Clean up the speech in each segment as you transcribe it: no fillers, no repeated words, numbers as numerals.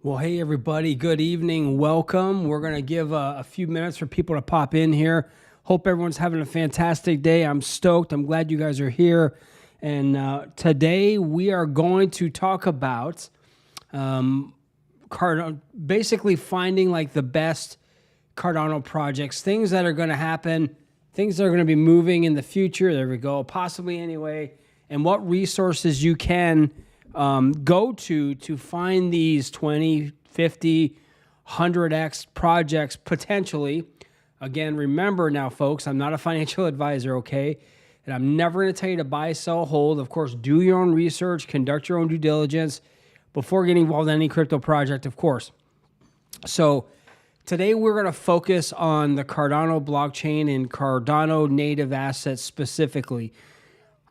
Well, hey, everybody. Good evening. Welcome. We're going to give a few minutes for people to pop in here. Hope everyone's having a fantastic day. I'm stoked. I'm glad you guys are here. And today we are going to talk about basically finding like the best Cardano projects, things that are going to happen, things that are going to be moving in the future. There we go. Possibly anyway. And what resources you can go to find these 20, 50, 100x projects potentially. Again, remember now, folks, I'm not a financial advisor, okay? And I'm never going to tell you to buy, sell, hold. Of course, do your own research, conduct your own due diligence before getting involved in any crypto project, of course. So today we're going to focus on the Cardano blockchain and Cardano Native Assets specifically.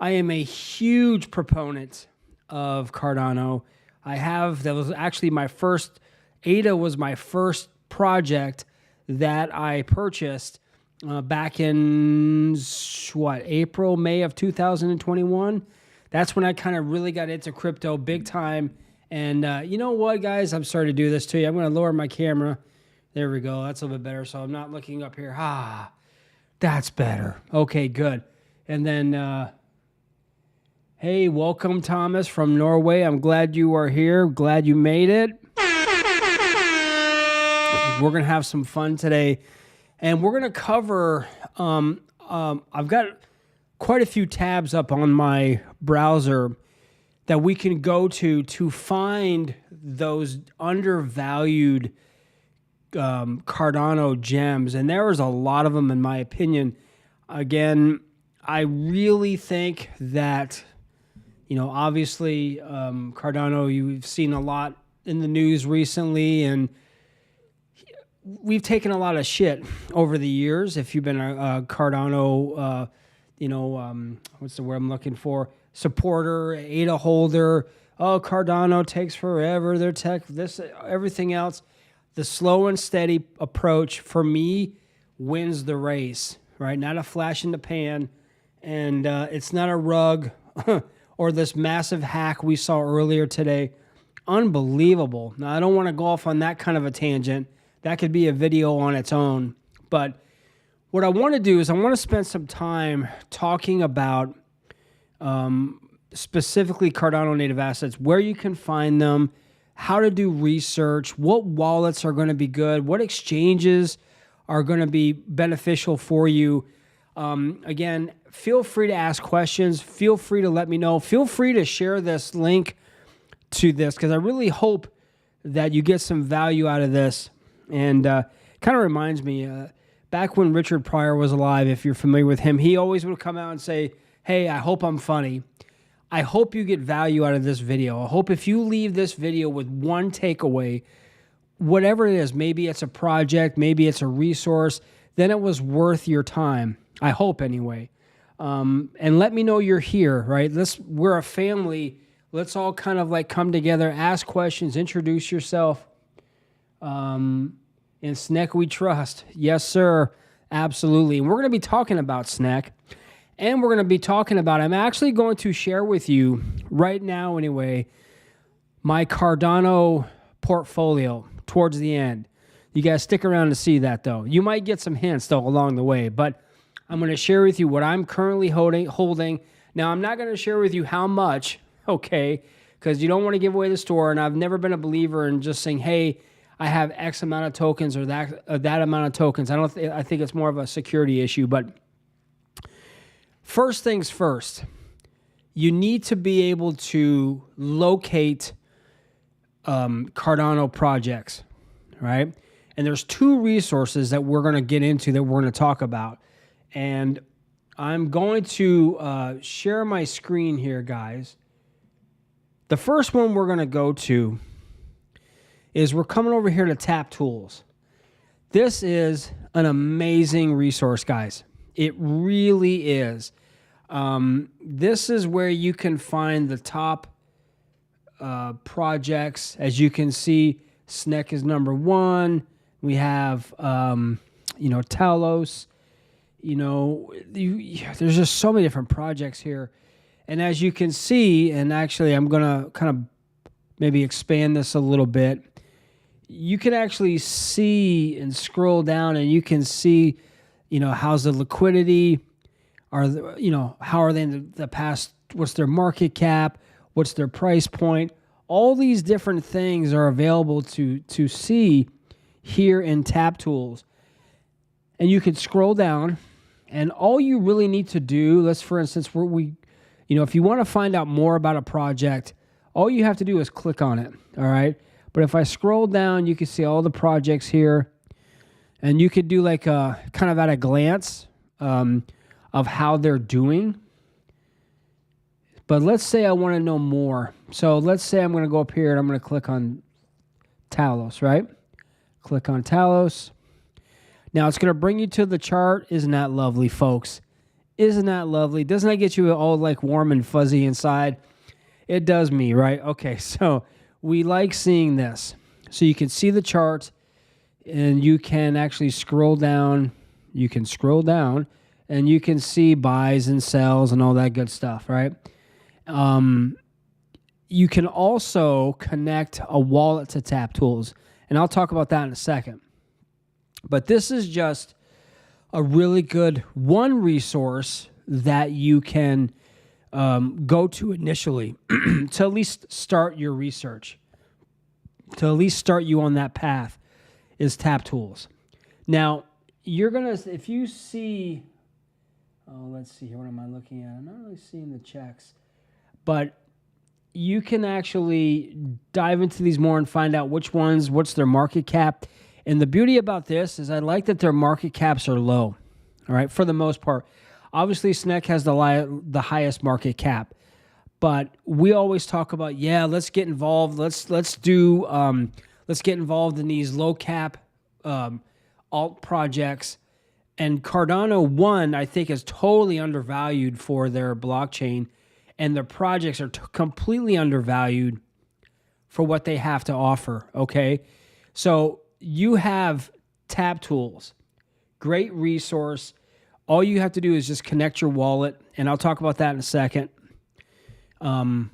I am a huge proponent of Cardano. That was actually my first, ADA was my first project that I purchased back in, April, May of 2021. That's when I kind of really got into crypto big time. And you know what, guys? I'm sorry to do this to you. I'm going to lower my camera. There we go. That's a little bit better. So I'm not looking up here. That's better. Okay, good. And then, hey, welcome, Thomas from Norway. I'm glad you are here. Glad you made it. We're going to have some fun today. And we're going to cover, I've got quite a few tabs up on my browser that we can go to find those undervalued Cardano gems. And there is a lot of them, in my opinion. Again, I really think that, obviously, Cardano, you've seen a lot in the news recently, and we've taken a lot of shit over the years. If you've been a Cardano, what's the word I'm looking for? Supporter, ADA holder. Oh, Cardano takes forever. Their tech, this, everything else. The slow and steady approach, for me, wins the race, right? Not a flash in the pan, and it's not a rug or this massive hack we saw earlier today. Unbelievable. Now, I don't want to go off on that kind of a tangent. That could be a video on its own. But what I want to do is I want to spend some time talking about specifically Cardano Native Assets, where you can find them, how to do research, what wallets are going to be good, what exchanges are going to be beneficial for you. Again, feel free to ask questions. Feel free to let me know. Feel free to share this link to this, because I really hope that you get some value out of this. And kind of reminds me, back when Richard Pryor was alive, if you're familiar with him, he always would come out and say, hey, I hope I'm funny. I hope you get value out of this video. I hope if you leave this video with one takeaway, whatever it is, maybe it's a project, maybe it's a resource, then it was worth your time. I hope anyway. And let me know you're here, right? We're a family. Let's all kind of like come together, ask questions, introduce yourself. In Snek we trust. Yes, sir. Absolutely. And we're going to be talking about Snek. And we're going to be talking about, I'm actually going to share with you right now anyway, my Cardano portfolio towards the end. You guys stick around to see that though. You might get some hints though along the way, but I'm going to share with you what I'm currently holding. Now, I'm not going to share with you how much, okay, because you don't want to give away the store, and I've never been a believer in just saying, hey, I have X amount of tokens or that amount of tokens. I think it's more of a security issue, but first things first, you need to be able to locate Cardano projects, right? And there's two resources that we're going to get into that we're going to talk about. And I'm going to share my screen here, guys. The first one we're going to go to is we're coming over here to Tap Tools. This is an amazing resource, guys. It really is. This is where you can find the top projects. As you can see, Snek is number one. We have, Talos. There's just so many different projects here. And as you can see, and actually I'm going to kind of maybe expand this a little bit. you can actually see and scroll down, and you can see, how's the liquidity, how are they in the past, what's their market cap, what's their price point. All these different things are available to see here in Tap Tools. And you can scroll down, and all you really need to do, let's, for instance, if you want to find out more about a project, all you have to do is click on it, all right? But if I scroll down, you can see all the projects here, and you could do like a kind of at a glance of how they're doing. But let's say I want to know more. So let's say I'm going to go up here and I'm going to click on Talos, right? Click on Talos. Now it's going to bring you to the chart. Isn't that lovely, folks? Isn't that lovely? Doesn't that get you all like warm and fuzzy inside? It does me, right? Okay, so we like seeing this. So you can see the chart, and you can actually scroll down. You can scroll down, and you can see buys and sells and all that good stuff, right? You can also connect a wallet to Tap Tools, and I'll talk about that in a second. But this is just a really good one resource that you can go to initially to at least start your research, to at least start you on that path, is Tap Tools. Now, you're going to, if you see, let's see here, what am I looking at? I'm not really seeing the checks. But you can actually dive into these more and find out which ones, what's their market cap. And the beauty about this is I like that their market caps are low, all right, for the most part. Obviously, Snek has the highest market cap. But we always talk about, let's get involved. Let's get involved in these low cap alt projects. And Cardano 1, I think, is totally undervalued for their blockchain. And their projects are completely undervalued for what they have to offer, okay? So you have Tap Tools, great resource. All you have to do is just connect your wallet, and I'll talk about that in a second. You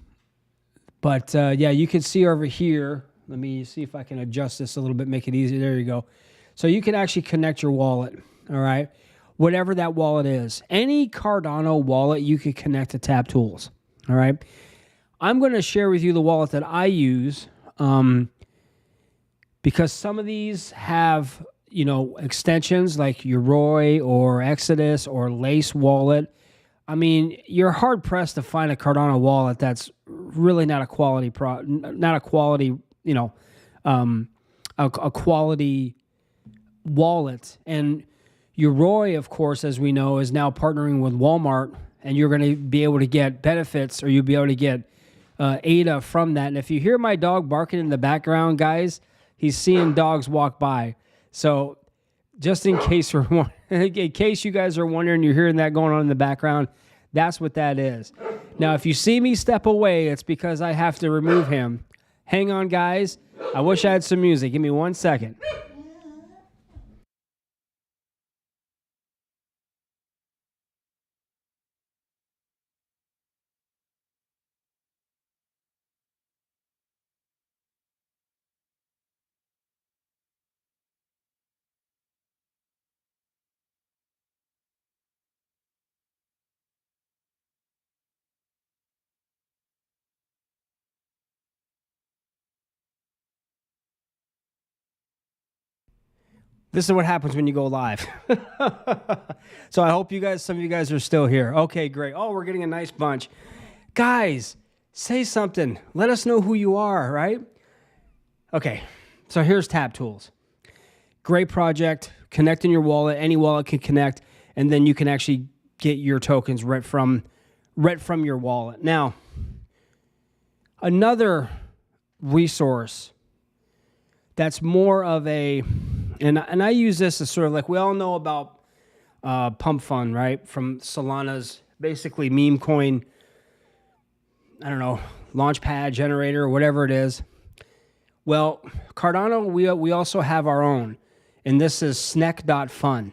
can see over here. Let me see if I can adjust this a little bit, make it easier. There you go. So you can actually connect your wallet, all right? Whatever that wallet is. Any Cardano wallet you can connect to Tap Tools, all right? I'm going to share with you the wallet that I use because some of these have, extensions like Yoroi or Exodus or Lace wallet. I mean, you're hard-pressed to find a Cardano wallet that's really not a quality a quality wallet. And Yoroi, of course, as we know, is now partnering with Walmart, and you're going to be able to get benefits, or you'll be able to get ADA from that. And if you hear my dog barking in the background, guys, he's seeing dogs walk by. So just in case you guys are wondering, you're hearing that going on in the background, that's what that is. Now, if you see me step away, it's because I have to remove him. Hang on, guys. I wish I had some music. Give me 1 second. This is what happens when you go live. So I hope some of you guys are still here. Okay, great. Oh, we're getting a nice bunch. Guys, say something. Let us know who you are, right? Okay, so here's Tap Tools. Great project. Connect in your wallet. Any wallet can connect, and then you can actually get your tokens right from your wallet. Now, another resource that's more of a, and I use this as sort of like, we all know about Pump Fund, right? From Solana's basically meme coin, I don't know, launchpad generator or whatever it is. Well, Cardano, we also have our own, and this is Snek.fun.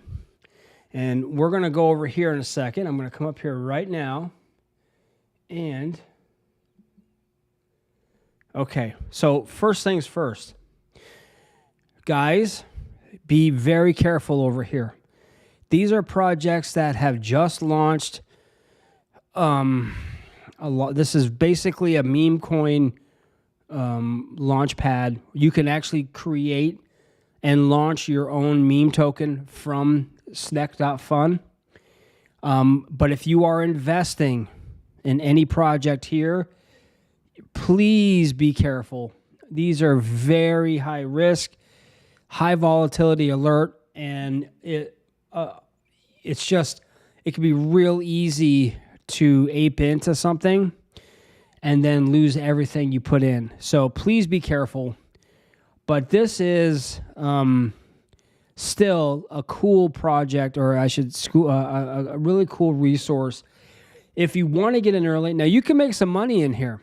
And we're going to go over here in a second. I'm going to come up here right now. And, okay, so first things first. guys, be very careful over here. These are projects that have just launched. This is basically a meme coin launch pad. You can actually create and launch your own meme token from Snek.fun. But if you are investing in any project here, please be careful. These are very high risk, high volatility alert, and it's just, it can be real easy to ape into something and then lose everything you put in. So please be careful. But this is still a cool project, or I should a really cool resource. If you want to get in early, now you can make some money in here.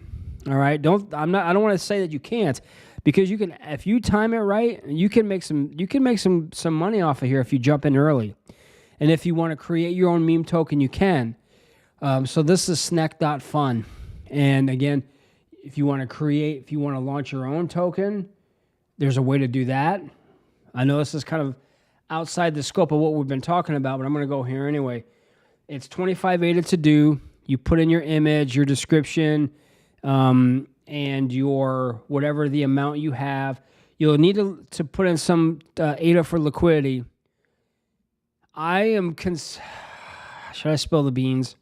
All right, I don't want to say that you can't, because you can, if you time it right, you can make some money off of here if you jump in early. And if you want to create your own meme token, you can. So this is Snek.fun. And again, if you want to launch your own token, there's a way to do that. I know this is kind of outside the scope of what we've been talking about, but I'm going to go here anyway. It's 25 ADA to do. You put in your image, your description, and your whatever the amount you have. You'll need to put in some ADA for liquidity. Should I spill the beans?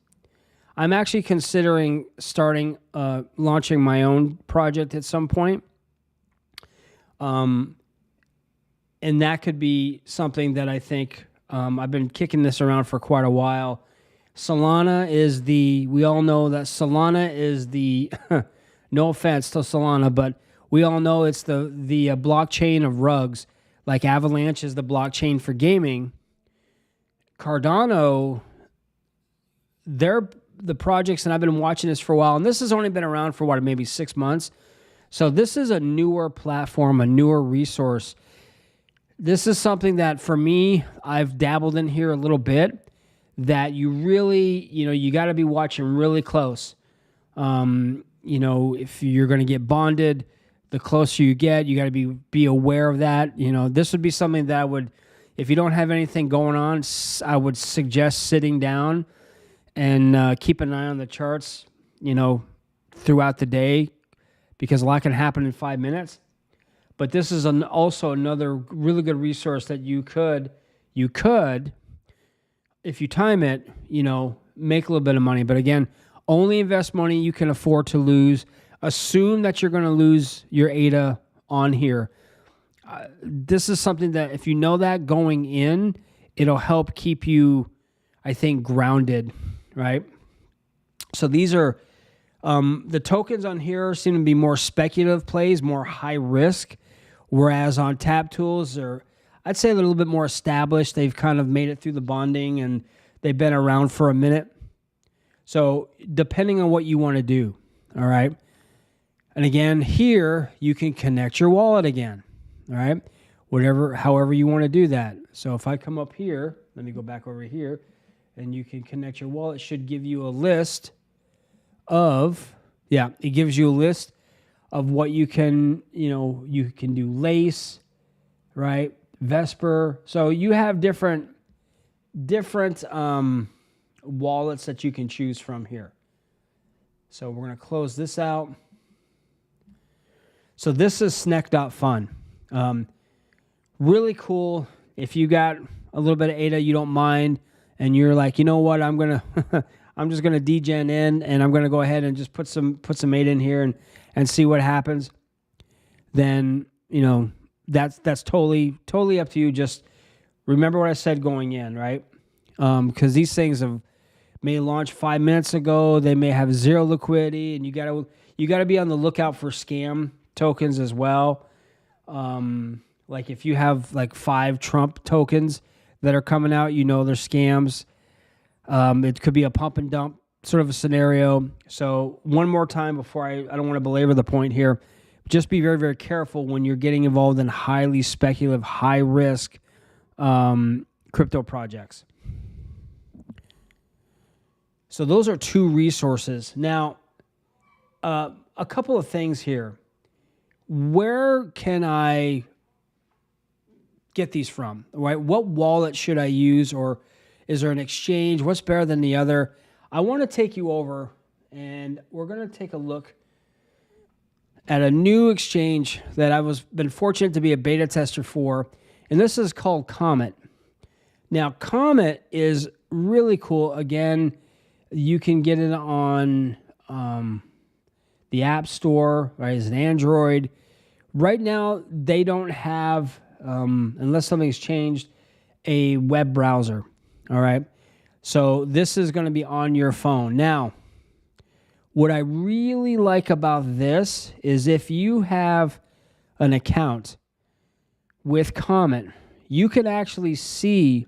I'm actually considering launching my own project at some point. And that could be something that I think, I've been kicking this around for quite a while. Solana is we all know that Solana is no offense to Solana, but we all know it's the blockchain of rugs. Like Avalanche is the blockchain for gaming. Cardano, they're the projects, and I've been watching this for a while, and this has only been around for maybe 6 months. So this is a newer platform, a newer resource. This is something that, for me, I've dabbled in here a little bit, that you really, you got to be watching really close. If you're going to get bonded, the closer you get, you got to be aware of that. This would be something that if you don't have anything going on, I would suggest sitting down and keep an eye on the charts, throughout the day, because a lot can happen in 5 minutes. But this is also another really good resource that you could, if you time it, make a little bit of money. But again, only invest money you can afford to lose. Assume that you're going to lose your ADA on here. This is something that, if you know that going in, it'll help keep you, I think, grounded, right? So these are, the tokens on here seem to be more speculative plays, more high risk, whereas on Tap Tools I'd say a little bit more established. They've kind of made it through the bonding and they've been around for a minute. So depending on what you want to do, all right? And again, here you can connect your wallet again, all right? However you want to do that. So if I come up here, let me go back over here, and you can connect your wallet. It should give you a list of, it gives you a list of what you can, you can do Lace, right? Vesper. So you have different wallets that you can choose from here. So we're going to close this out. So this is Snek.fun. Really cool. If you got a little bit of ADA you don't mind, and you're like, you know what, I'm just gonna degen in, and I'm gonna go ahead and just put some ADA in here and see what happens, then that's totally up to you. Just remember what I said going in, right? Because these things may launch 5 minutes ago. They may have zero liquidity, and you gotta be on the lookout for scam tokens as well. Like if you have like 5 Trump tokens that are coming out, they're scams. It could be a pump and dump sort of a scenario. So one more time before I don't want to belabor the point here. Just be very, very careful when you're getting involved in highly speculative, high risk crypto projects. So those are 2 resources. Now, a couple of things here. Where can I get these from, right? What wallet should I use, or is there an exchange? What's better than the other? I want to take you over, and we're going to take a look at a new exchange that I was been fortunate to be a beta tester for, and this is called Comet. Now, Comet is really cool. Again, you can get it on the App Store, right? It's an Android. Right now, they don't have, unless something's changed, a web browser, all right? So this is going to be on your phone. Now, what I really like about this is if you have an account with Comet, you can actually see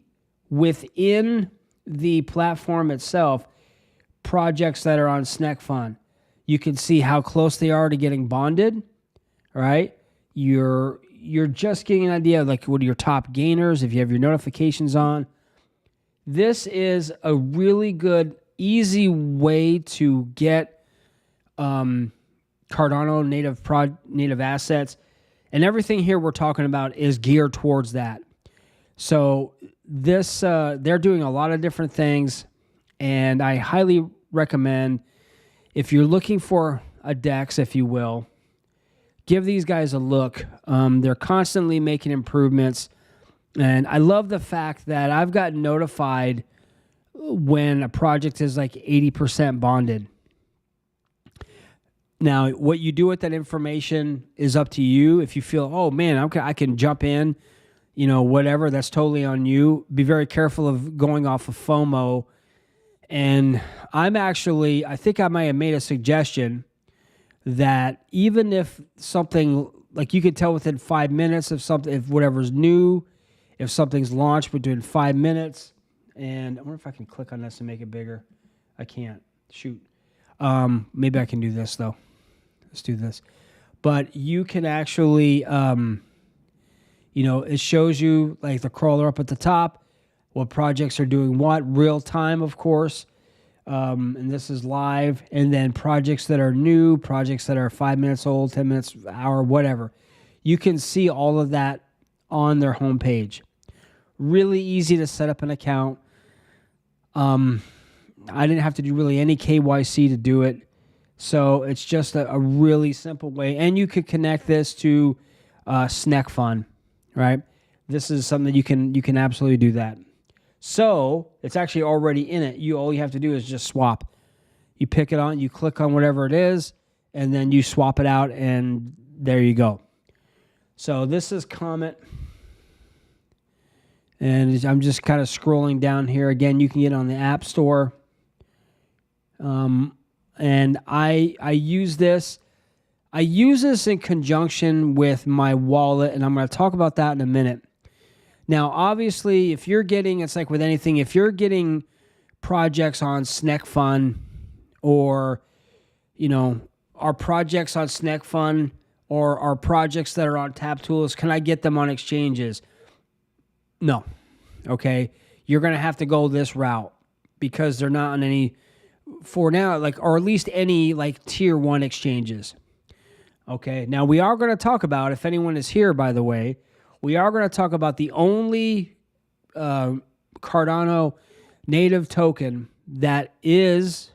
within the platform itself projects that are on Snek Fund. You can see how close they are to getting bonded, right? You're just getting an idea of like what are your top gainers if you have your notifications on. This is a really good, easy way to get Cardano native assets, and everything here we're talking about is geared towards that. So this they're doing a lot of different things, and I highly recommend, if you're looking for a DEX, if you will, give these guys a look. They're constantly making improvements, and I love the fact that I've gotten notified when a project is like 80% bonded. Now, what you do with that information is up to you. If you feel, oh man, I can jump in, whatever, that's totally on you. Be very careful of going off of FOMO. And I think I might have made a suggestion that even if something, like you could tell within 5 minutes if whatever's new, if something's launched within 5 minutes, and I wonder if I can click on this and make it bigger. I can't. Shoot. Maybe I can do this though. Let's do this. But you can actually, it shows you like the crawler up at the top, what projects are doing what, real time, of course. And this is live. And then projects that are new, projects that are 5 minutes old, 10 minutes, hour, whatever. You can see all of that on their homepage. Really easy to set up an account. I didn't have to do really any KYC to do it. So it's just a really simple way. And you could connect this to Snek Fund, right? This is something you can absolutely do that. So it's actually already in it. All you have to do is just swap. You pick it on, you click on whatever it is, and then you swap it out, and there you go. So this is Comet. And I'm just kind of scrolling down here. Again, you can get it on the App Store. And I use this. I use this in conjunction with my wallet, and I'm going to talk about that in a minute. Now, obviously, if you're getting, it's like with anything, if you're getting projects on Snek Fund, or, our projects on Snek Fund, or our projects that are on Tap Tools, can I get them on exchanges? No. Okay. You're going to have to go this route because they're not on any, for now, or at least any tier 1 exchanges. Okay. Now we are going to talk about, if anyone is here, by the way, we are going to talk about the only Cardano native token that has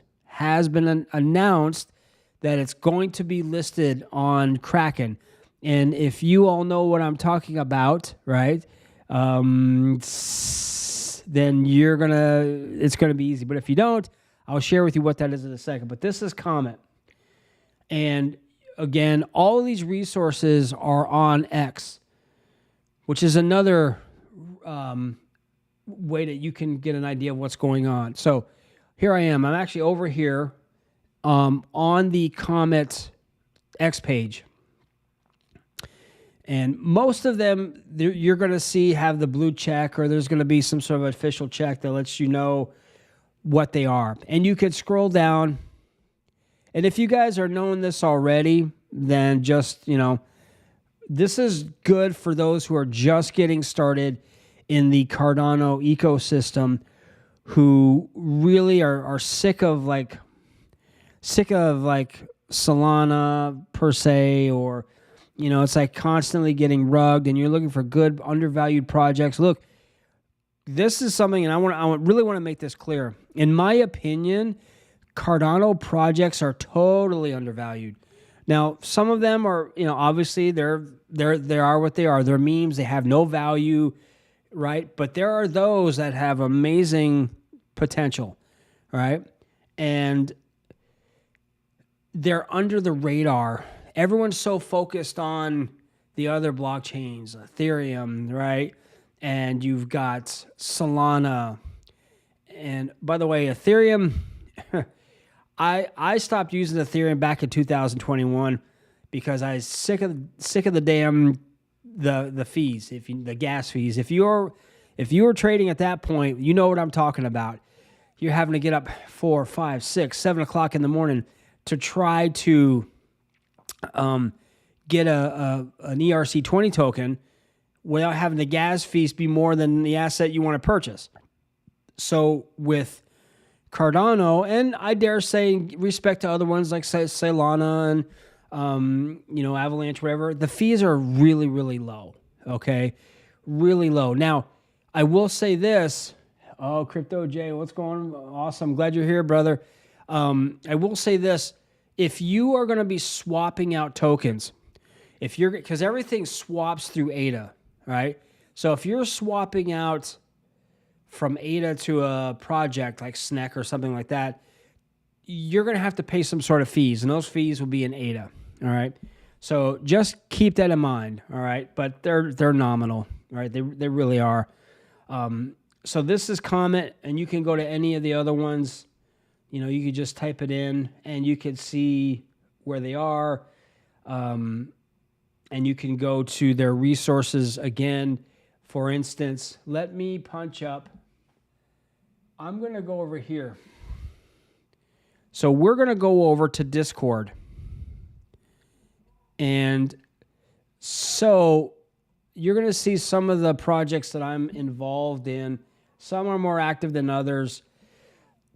been announced that it's going to be listed on Kraken. And if you all know what I'm talking about, right, then it's going to be easy. But if you don't, I'll share with you what that is in a second. But this is Comet. And again, all of these resources are on X, which is another way that you can get an idea of what's going on. So here I am. I'm actually over here on the Comet X page. And most of them, you're going to see have the blue check, or there's going to be some sort of official check that lets you know what they are. And you could scroll down. And if you guys are knowing this already, then just, this is good for those who are just getting started in the Cardano ecosystem, who really are sick of Solana per se, or It's like constantly getting rugged, and you're looking for good undervalued projects. Look, this is something, and I really want to make this clear. In my opinion, Cardano projects are totally undervalued. Now, some of them are, obviously they are what they are. They're memes. They have no value, right? But there are those that have amazing potential, right? And they're under the radar. Everyone's so focused on the other blockchains, Ethereum, right? And you've got Solana. And by the way, Ethereum, I stopped using Ethereum back in 2021 because I was sick of the damn the fees, the gas fees. If you were trading at that point, you know what I'm talking about. You're having to get up 4, 5, 6, 7 o'clock in the morning to try to get an ERC20 token without having the gas fees be more than the asset you want to purchase. So with Cardano, and I dare say respect to other ones like Solana and Avalanche, whatever, the fees are really, really low. Okay, really low. Now, I will say this. Oh, Crypto J, what's going on? Awesome, glad you're here, brother. I will say this: if you are going to be swapping out tokens, because everything swaps through ADA, right? So if you're swapping out from ADA to a project like Snek or something like that, you're going to have to pay some sort of fees, and those fees will be in ADA, all right? So just keep that in mind, all right? But they're nominal, right? They really are. So this is Comet, and you can go to any of the other ones. You could just type it in, and you can see where they are, and you can go to their resources again. For instance, let me punch up. I'm going to go over here. So we're going to go over to Discord. And so you're going to see some of the projects that I'm involved in. Some are more active than others,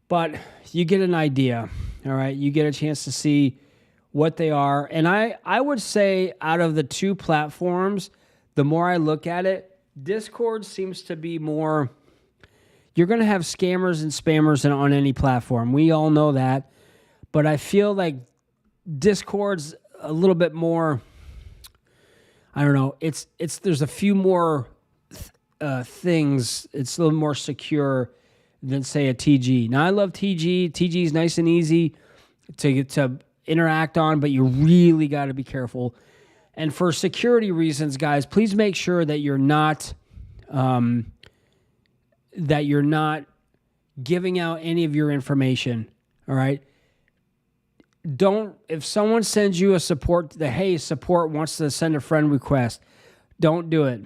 but you get an idea, all right? You get a chance to see what they are. And I would say out of the two platforms, the more I look at it, Discord seems to be more... You're going to have scammers and spammers on any platform. We all know that. But I feel like Discord's a little bit more... I don't know. There's a few more things. It's a little more secure than, say, a TG. Now, I love TG. TG is nice and easy to interact on, but you really got to be careful. And for security reasons, guys, please make sure that you're not giving out any of your information. All right. If someone sends you support wants to send a friend request, don't do it.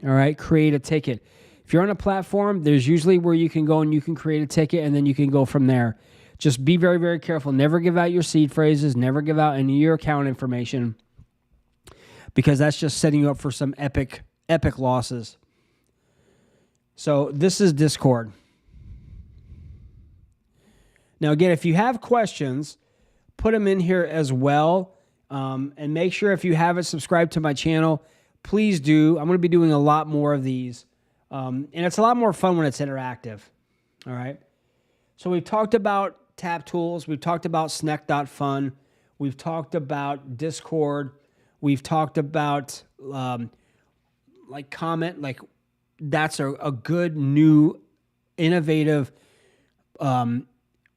All right. Create a ticket. If you're on a platform, there's usually where you can go and you can create a ticket, and then you can go from there. Just be very, very careful. Never give out your seed phrases. Never give out any of your account information, because that's just setting you up for some epic losses. So this is Discord. Now, again, if you have questions, put them in here as well. And make sure if you haven't subscribed to my channel, please do. I'm going to be doing a lot more of these. And it's a lot more fun when it's interactive. All right. So we've talked about Tap Tools. We've talked about Snek.fun. We've talked about Discord. We've talked about Comment. That's a good new innovative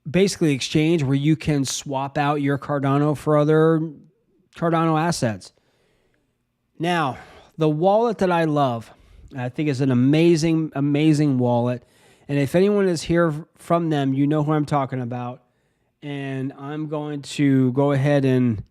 basically exchange where you can swap out your Cardano for other Cardano assets. Now, the wallet that I love, I think is an amazing, amazing wallet. And if anyone is here from them, you know who I'm talking about. And I'm going to go ahead and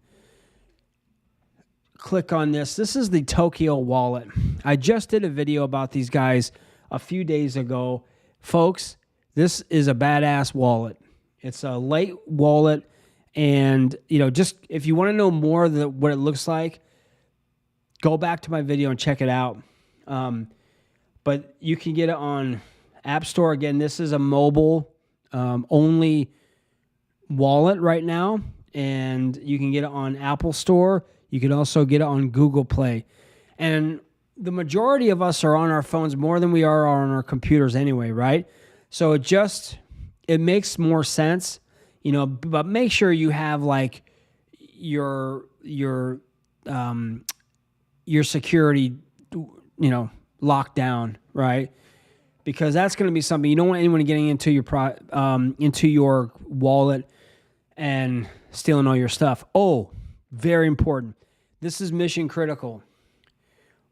click on this. This is the Tokyo wallet. I just did a video about these guys a few days ago. Folks, this is a badass wallet. It's a light wallet. And, just if you want to know more of what it looks like, go back to my video and check it out. But you can get it on App Store. Again, this is a mobile only wallet right now. And you can get it on Apple Store. You can also get it on Google Play. And the majority of us are on our phones more than we are on our computers anyway, right? So it makes more sense, but make sure you have like your security, locked down, right? Because that's going to be something you don't want anyone getting into your wallet and stealing all your stuff. Oh, very important. This is mission critical.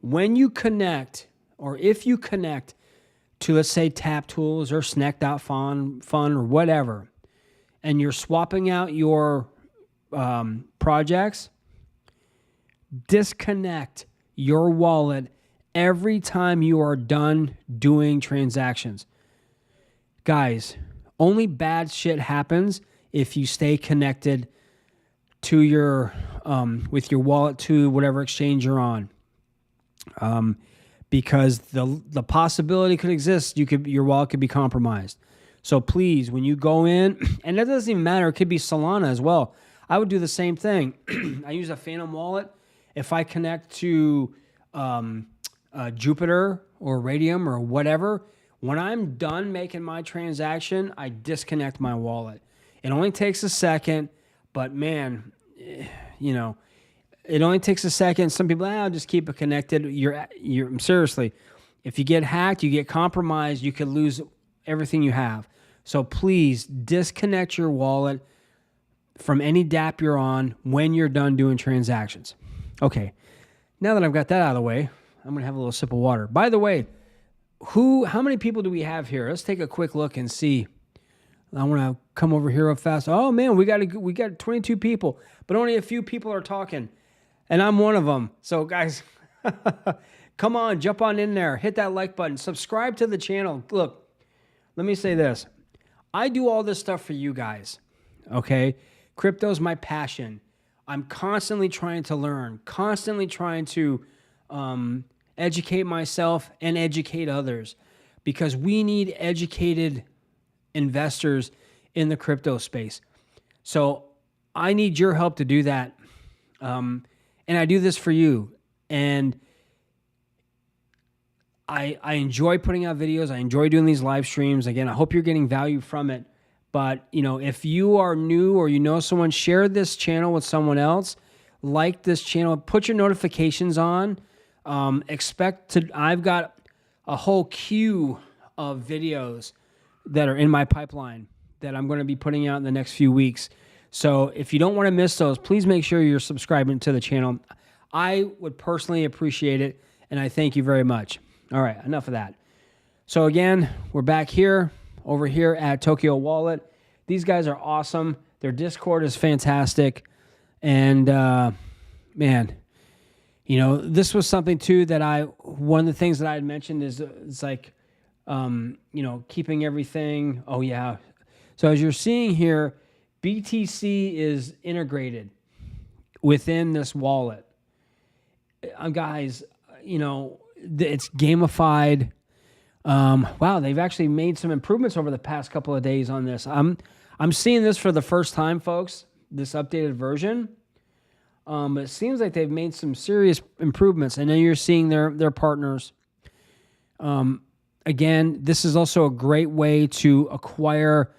When you connect, or if you connect to, let's say, Tap Tools or Snek.fun or whatever, and you're swapping out your projects, disconnect your wallet every time you are done doing transactions. Guys, only bad shit happens if you stay connected to your with your wallet to whatever exchange you're on. Because the possibility could exist, your wallet could be compromised. So please, when you go in, and that doesn't even matter, it could be Solana as well. I would do the same thing. I use a Phantom wallet. If I connect to Jupiter or Radium or whatever, when I'm done making my transaction, I disconnect my wallet. It only takes a second, but man, it only takes a second. Some people, I'll just keep it connected. You're seriously, if you get hacked, you get compromised, you could lose everything you have. So please disconnect your wallet from any dApp you're on when you're done doing transactions. Okay, now that I've got that out of the way, I'm going to have a little sip of water. By the way, how many people do we have here? Let's take a quick look and see. I want to come over here real fast. Oh man, we got 22 people, but only a few people are talking, and I'm one of them. So guys, come on, jump on in there, hit that like button, subscribe to the channel. Look, let me say this. I do all this stuff for you guys, okay? Crypto's my passion. I'm constantly trying to learn, constantly trying to educate myself and educate others, because we need educated investors in the crypto space. So I need your help to do that. And I do this for you. And I enjoy putting out videos. I enjoy doing these live streams. Again, I hope you're getting value from it. But, if you are new or you know someone, share this channel with someone else. Like this channel. Put your notifications on. I've got a whole queue of videos that are in my pipeline that I'm going to be putting out in the next few weeks. So if you don't want to miss those, please make sure you're subscribing to the channel. I would personally appreciate it, and I thank you very much. All right, enough of that. So again, we're back here, over here at Tokyo Wallet. These guys are awesome. Their Discord is fantastic. And, man, this was something too that one of the things that I had mentioned is it's like, keeping everything. Oh yeah. So as you're seeing here, BTC is integrated within this wallet. Guys, it's gamified. Wow, they've actually made some improvements over the past couple of days on this. I'm seeing this for the first time, folks, this updated version. But it seems like they've made some serious improvements. And then you're seeing their partners. Again, this is also a great way to acquire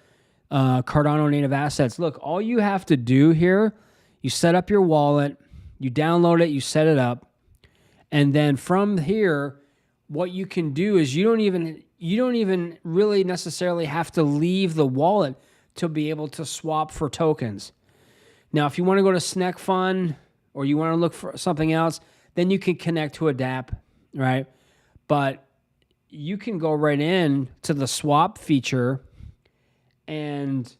Cardano Native Assets. Look, all you have to do here, you set up your wallet, you download it, you set it up, and then from here, what you can do is you don't even really necessarily have to leave the wallet to be able to swap for tokens. Now, if you want to go to Snek Fund or you want to look for something else, then you can connect to a dApp, right? But you can go right in to the swap feature, and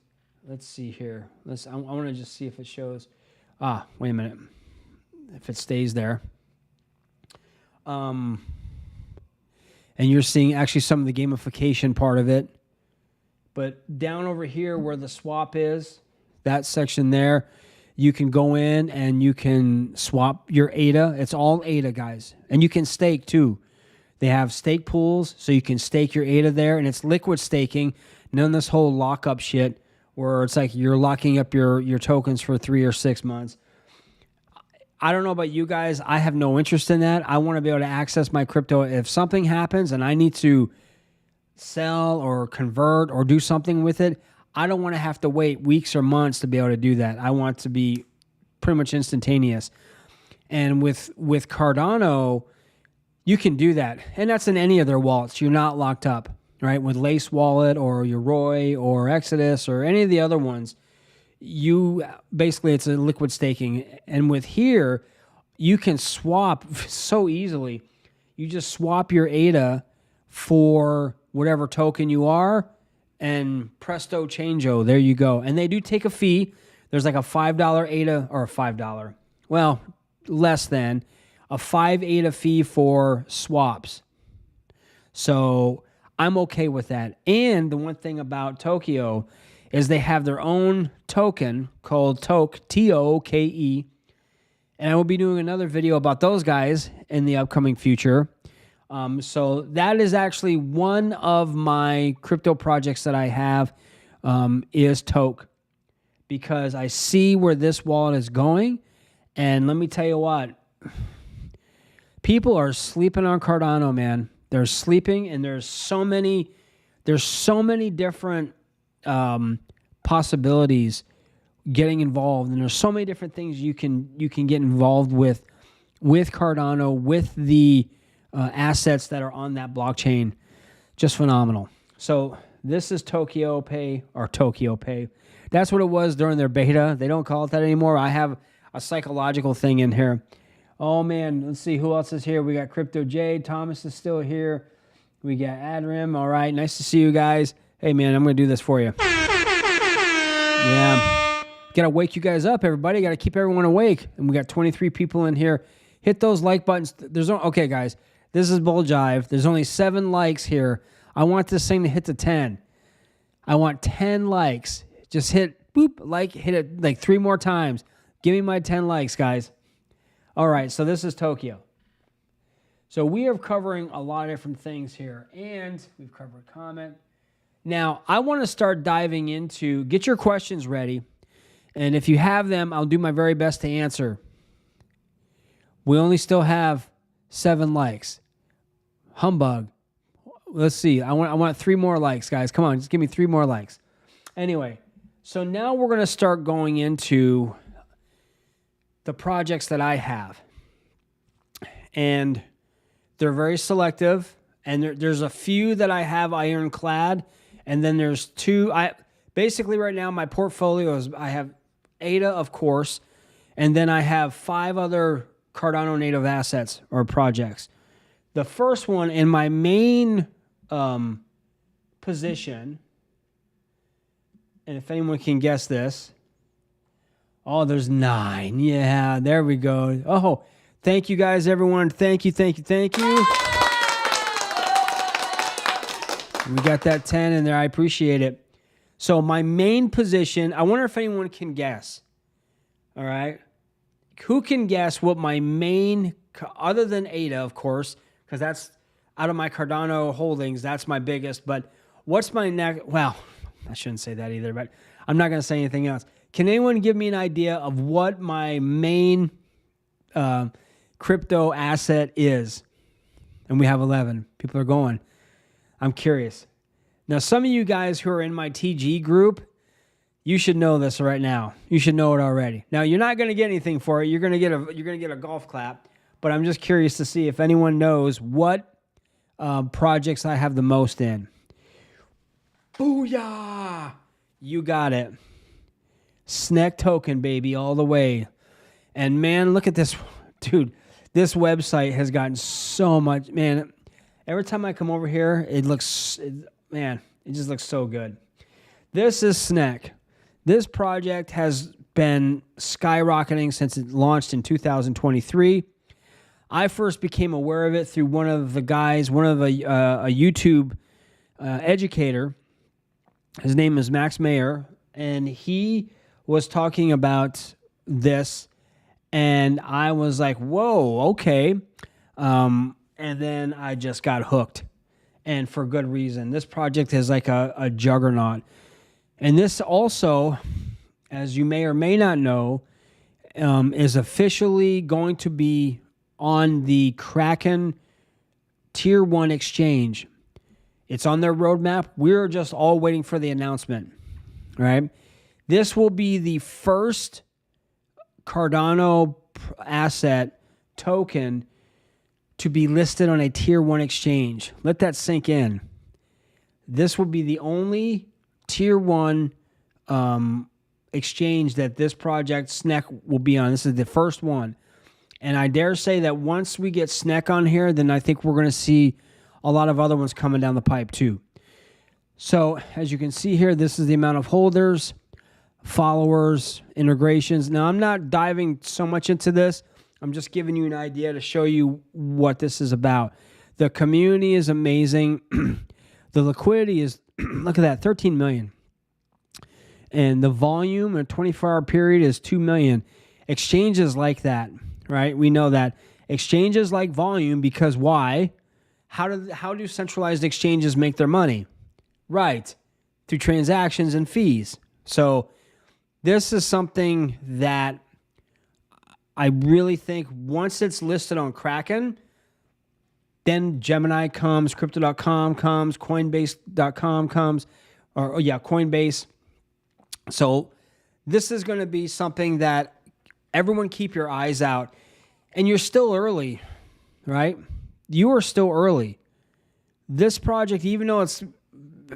let's see here. I want to just see if it shows. Wait a minute. If it stays there. And you're seeing actually some of the gamification part of it. But down over here where the swap is, that section there, you can go in and you can swap your ADA. It's all ADA, guys. And you can stake too. They have stake pools, so you can stake your ADA there, and it's liquid staking. None of this whole lockup shit where it's like you're locking up your tokens for 3 or 6 months. I don't know about you guys. I have no interest in that. I want to be able to access my crypto. If something happens and I need to sell or convert or do something with it, I don't want to have to wait weeks or months to be able to do that. I want it to be pretty much instantaneous. And with Cardano, you can do that. And that's in any of their wallets. You're not locked up, right? With Lace Wallet or Yoroi or Exodus or any of the other ones, it's a liquid staking. And with here, you can swap so easily. You just swap your ADA for whatever token you are, and presto changeo, there you go. And they do take a fee. There's like a $5 ADA, or a $5, well, less than a 5 ADA fee for swaps. So I'm okay with that. And the one thing about Tokyo is they have their own token called Toke, Toke. And I will be doing another video about those guys in the upcoming future. So that is actually one of my crypto projects that I have, is Toke, because I see where this wallet is going. And let me tell you what, people are sleeping on Cardano, man. They're sleeping, and there's so many different possibilities getting involved, and there's so many different things you can get involved with Cardano, with the assets that are on that blockchain. Just phenomenal. So this is Tokyo Pay, or Tokyo Pay. That's what it was during their beta. They don't call it that anymore. I have a psychological thing in here. Oh man, let's see who else is here. We got Crypto Jade. Thomas is still here. We got Adrim. All right, nice to see you guys. Hey man, I'm gonna do this for you. Yeah, gotta wake you guys up, everybody. Gotta keep everyone awake. And we got 23 people in here. Hit those like buttons. Okay, guys. This is Bull Jive. There's only 7 likes here. I want this thing to hit to 10. I want 10 likes. Just hit it like 3 more times. Give me my 10 likes, guys. All right, so this is Tokyo. So we are covering a lot of different things here, and we've covered comment. Now, I want to start diving into, get your questions ready, and if you have them, I'll do my very best to answer. We only still have 7 likes. Humbug. Let's see. I want 3 more likes, guys. Come on, just give me 3 more likes. Anyway, so now we're going to start going into the projects that I have. And they're very selective. And there's a few that I have ironclad. And then there's 2. Basically right now my portfolio is, I have ADA, of course. And then I have 5 other Cardano Native Assets or projects. The first one in my main position, and if anyone can guess this, oh, there's 9. Yeah, there we go. Oh, thank you guys, everyone. Thank you. We got that 10 in there. I appreciate it. So my main position, I wonder if anyone can guess. All right. Who can guess what my main, other than ADA, of course, because that's out of my Cardano holdings, that's my biggest. But what's my next? Well, I shouldn't say that either, but I'm not going to say anything else. Can anyone give me an idea of what my main crypto asset is? And we have 11. People are going. I'm curious. Now, some of you guys who are in my TG group, you should know this right now. You should know it already. Now, you're not going to get anything for it. You're going to get a golf clap. But I'm just curious to see if anyone knows what projects I have the most in. Booyah! You got it. Snek token, baby, all the way. And man, look at this. Dude, this website has gotten so much. Man, every time I come over here, it just looks so good. This is Snek. This project has been skyrocketing since it launched in 2023. I first became aware of it through one of a YouTube educator. His name is Max Mayer, and he was talking about this, and I was like, whoa, okay. And then I just got hooked, and for good reason. This project is like a juggernaut. And this also, as you may or may not know, is officially going to be on the Kraken Tier 1 exchange. It's on their roadmap. We're just all waiting for the announcement, right? This will be the first Cardano asset token to be listed on a Tier 1 exchange. Let that sink in. This will be the only Tier 1 exchange that this project, Snek, will be on. This is the first one. And I dare say that once we get Snek on here, then I think we're going to see a lot of other ones coming down the pipe too. So as you can see here, this is the amount of holders, followers, integrations. Now, I'm not diving so much into this. I'm just giving you an idea to show you what this is about. The community is amazing. The liquidity is, look at that, 13 million. And the volume in a 24-hour period is 2 million. Exchanges like that, right? We know that. Exchanges like volume because why? How do centralized exchanges make their money? Right, through transactions and fees. So this is something that I really think once it's listed on Kraken, then Gemini comes, Crypto.com comes, Coinbase.com comes, Coinbase. So this is going to be something that everyone keep your eyes out. And you're still early, right? You are still early. This project, even though it's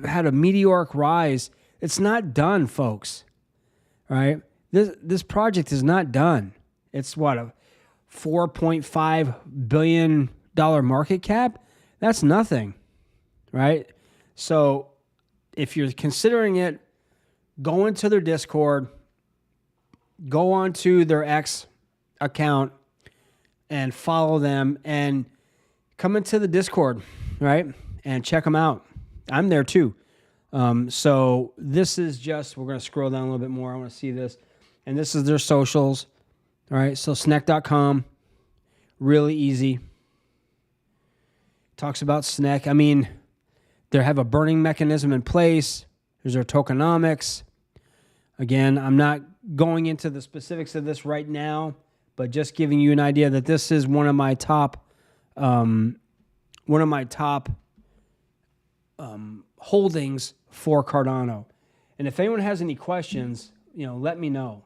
had a meteoric rise, it's not done, folks. Right? This project is not done. It's what, a $4.5 billion market cap? That's nothing, right? So if you're considering it, go into their Discord, go onto their X account and follow them and come into the Discord, right? And check them out. I'm there too. So this is just, we're going to scroll down a little bit more. I want to see this. And this is their socials. All right. So Snek.com, really easy. Talks about Snek. I mean, they have a burning mechanism in place. There's their tokenomics. Again, I'm not going into the specifics of this right now, but just giving you an idea that this is one of my top holdings for Cardano. And if anyone has any questions, let me know.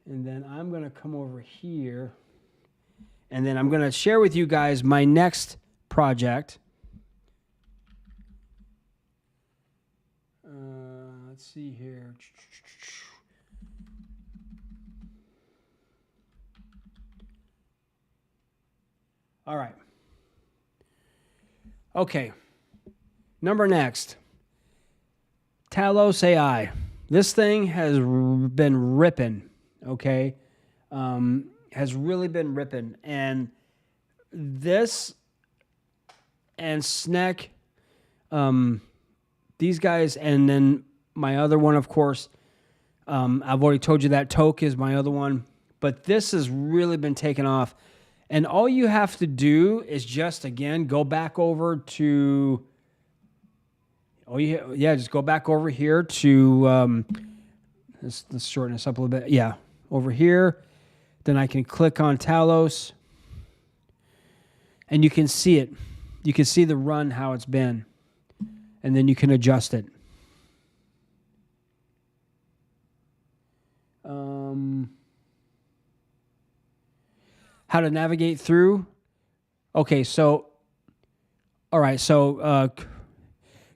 And then I'm going to come over here, and then I'm going to share with you guys my next project. Let's see here. All right. Okay. Number next. Talos AI. This thing has been ripping, okay? Has really been ripping. And this and Snek, these guys, and then my other one, of course, I've already told you that Toke is my other one. But this has really been taken off. And all you have to do is just, again, go back over to... just go back over here to... let's shorten this up a little bit. Yeah, over here. Then I can click on Talos. And you can see it. You can see the run, how it's been. And then you can adjust it. How to navigate through. Okay, so, all right, so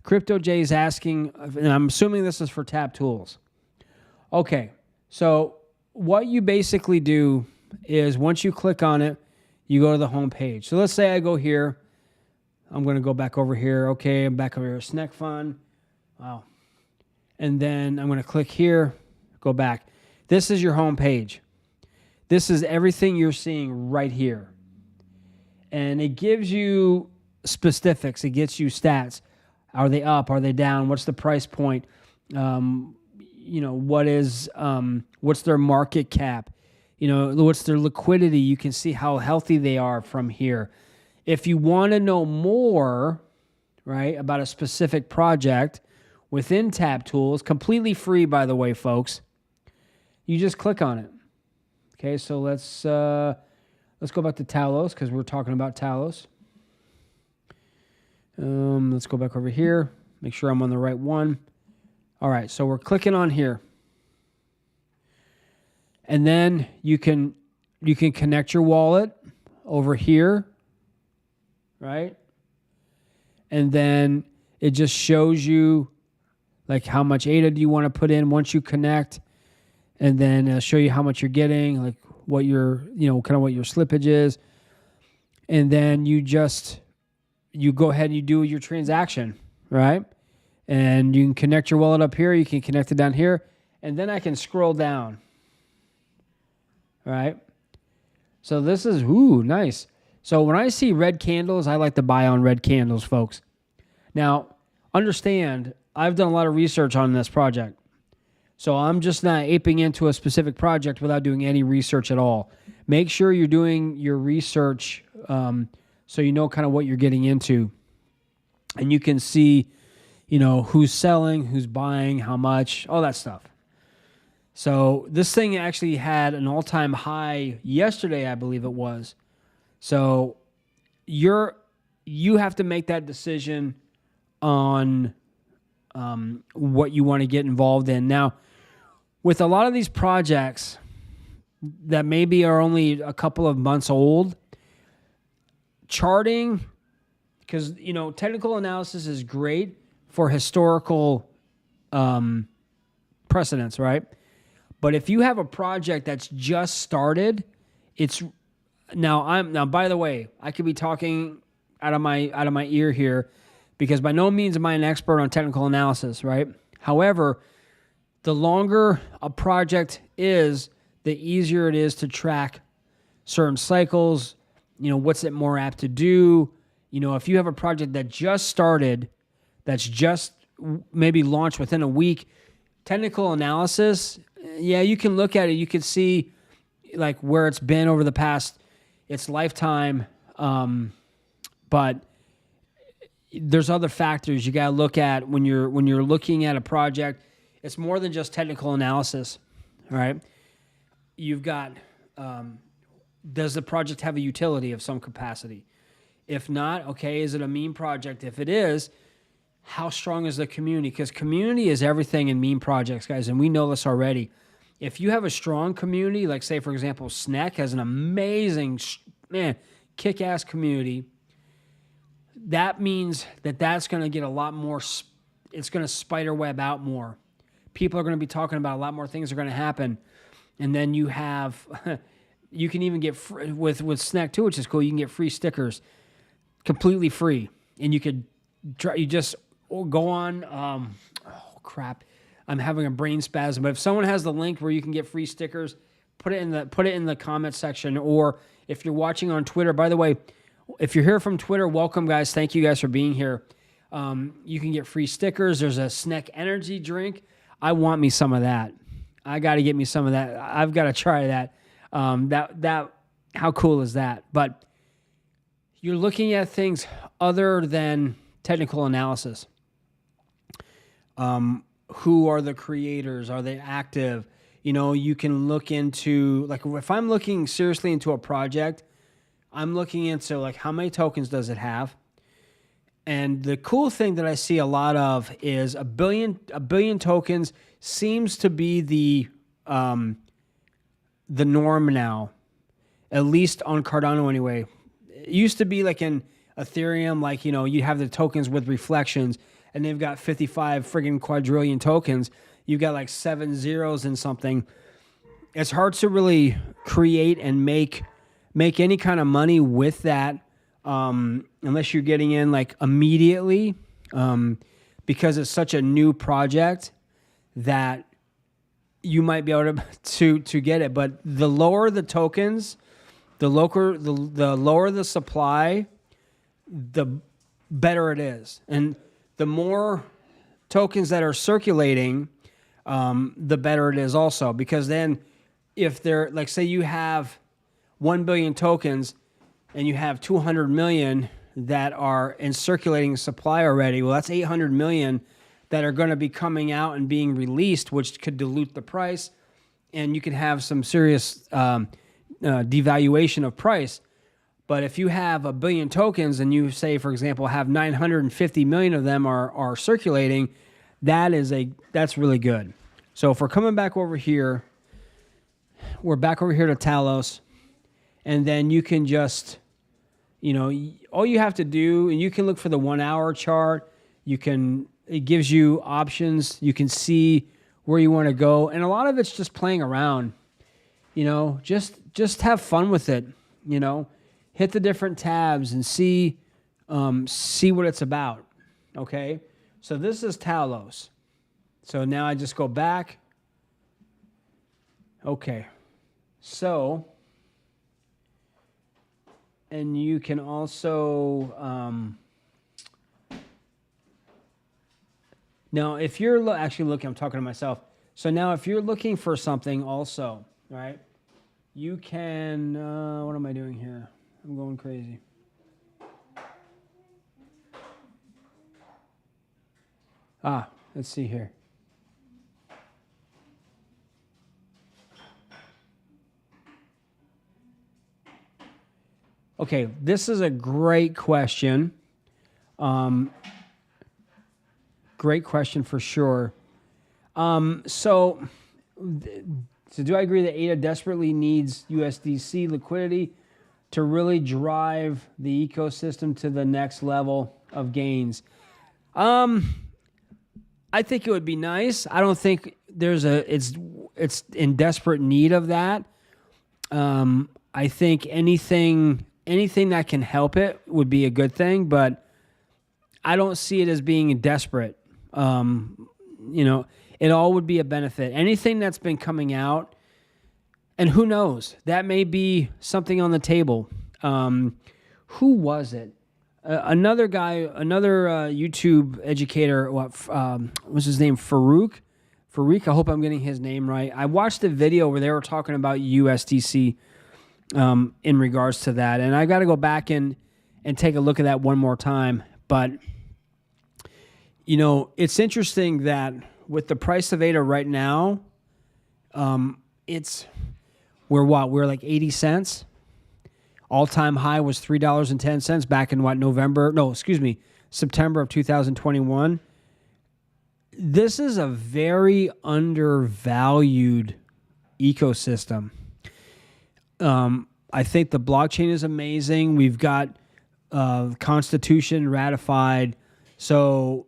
Crypto J is asking, and I'm assuming this is for Tap Tools. Okay, so what you basically do is once you click on it, you go to the home page. So let's say I go here. I'm going to go back over here. Okay, I'm back over here. Snek Fund. Wow. And then I'm going to click here, go back. This is your home page. This is everything you're seeing right here. And it gives you specifics. It gets you stats. Are they up? Are they down? What's the price point? What's their market cap? What's their liquidity? You can see how healthy they are from here. If you want to know more, right, about a specific project within Tap Tools, completely free, by the way, folks, you just click on it. Okay, so let's go back to Talos because we're talking about Talos. Let's go back over here. Make sure I'm on the right one. All right, so we're clicking on here. And then you can connect your wallet over here, right? And then it just shows you like how much ADA do you want to put in once you connect, and then it'll show you how much you're getting, like what your, kind of what your slippage is. And then you go ahead and you do your transaction, right? And you can connect your wallet up here. You can connect it down here. And then I can scroll down, right? So this is, nice. So when I see red candles, I like to buy on red candles, folks. Now, understand, I've done a lot of research on this project. So I'm just not aping into a specific project without doing any research at all. Make sure you're doing your research so you know kind of what you're getting into. And you can see, who's selling, who's buying, how much, all that stuff. So this thing actually had an all-time high yesterday, I believe it was. So you have to make that decision on what you want to get involved in. Now, with a lot of these projects that maybe are only a couple of months old, charting, because, technical analysis is great for historical precedents, right? But if you have a project that's just started, now by the way, I could be talking out of my ear here because by no means am I an expert on technical analysis, right? However, the longer a project is, the easier it is to track certain cycles. What's it more apt to do? If you have a project that just started, that's just maybe launched within a week, technical analysis, yeah, you can look at it. You can see like where it's been over the past, its lifetime. But there's other factors you got to look at when you're looking at a project. It's more than just technical analysis, all right? You've got, does the project have a utility of some capacity? If not, okay, is it a meme project? If it is, how strong is the community? Because community is everything in meme projects, guys, and we know this already. If you have a strong community, like say, for example, Snek has an amazing, kick-ass community, that means that's going to get a lot more, it's going to spider web out more. People are going to be talking about a lot more things are going to happen. And then you have, you can even get, with Snek too, which is cool, you can get free stickers, completely free. And you could, you just go on, oh crap, I'm having a brain spasm. But if someone has the link where you can get free stickers, put it in the comment section. Or if you're watching on Twitter, by the way, if you're here from Twitter, welcome guys. Thank you guys for being here. You can get free stickers. There's a Snek energy drink. I want me some of that. I got to get me some of that. I've got to try that. How cool is that? But you're looking at things other than technical analysis. Who are the creators? Are they active? You can look into, like, if I'm looking seriously into a project, I'm looking into, like, how many tokens does it have? And the cool thing that I see a lot of is a billion tokens seems to be the norm now, at least on Cardano anyway. It used to be like in Ethereum, like, you have the tokens with reflections, and they've got 55 friggin' quadrillion tokens. You've got like 7 zeros and something. It's hard to really create and make any kind of money with that unless you're getting in like immediately because it's such a new project that you might be able to get it. But the lower the tokens, the lower the supply, the better it is. And the more tokens that are circulating, the better it is also. Because then if they're, like, say you have 1 billion tokens and you have 200 million that are in circulating supply already, well, that's 800 million that are going to be coming out and being released, which could dilute the price. and you can have some serious devaluation of price. But if you have 1 billion tokens and you say, for example, have 950 million of them are circulating, that's really good. So if we're coming back over here, we're back over here to Talos, and then you can just, all you have to do, and you can look for the 1 hour chart. It gives you options. You can see where you want to go. And a lot of it's just playing around, just have fun with it, hit the different tabs and see what it's about. Okay. So this is Talos. So now I just go back. Okay. So, and you can also, now if you're actually looking, I'm talking to myself. So now if you're looking for something also, right, you can, what am I doing here? I'm going crazy. Let's see here. Okay, this is a great question. Great question for sure. So do I agree that ADA desperately needs USDC liquidity to really drive the ecosystem to the next level of gains? I think it would be nice. I don't think it's in desperate need of that. I think anything that can help it would be a good thing, but I don't see it as being desperate. It all would be a benefit. Anything that's been coming out, and who knows, that may be something on the table. Who was it? Another guy, another YouTube educator, what's his name? Farouk, I hope I'm getting his name right. I watched a video where they were talking about USDC in regards to that, and I got to go back and take a look at that one more time. But, it's interesting that with the price of ADA right now, we're like 80 cents. All-time high was $3.10 back in September of 2021. This is a very undervalued ecosystem. I think the blockchain is amazing. We've got Constitution ratified. So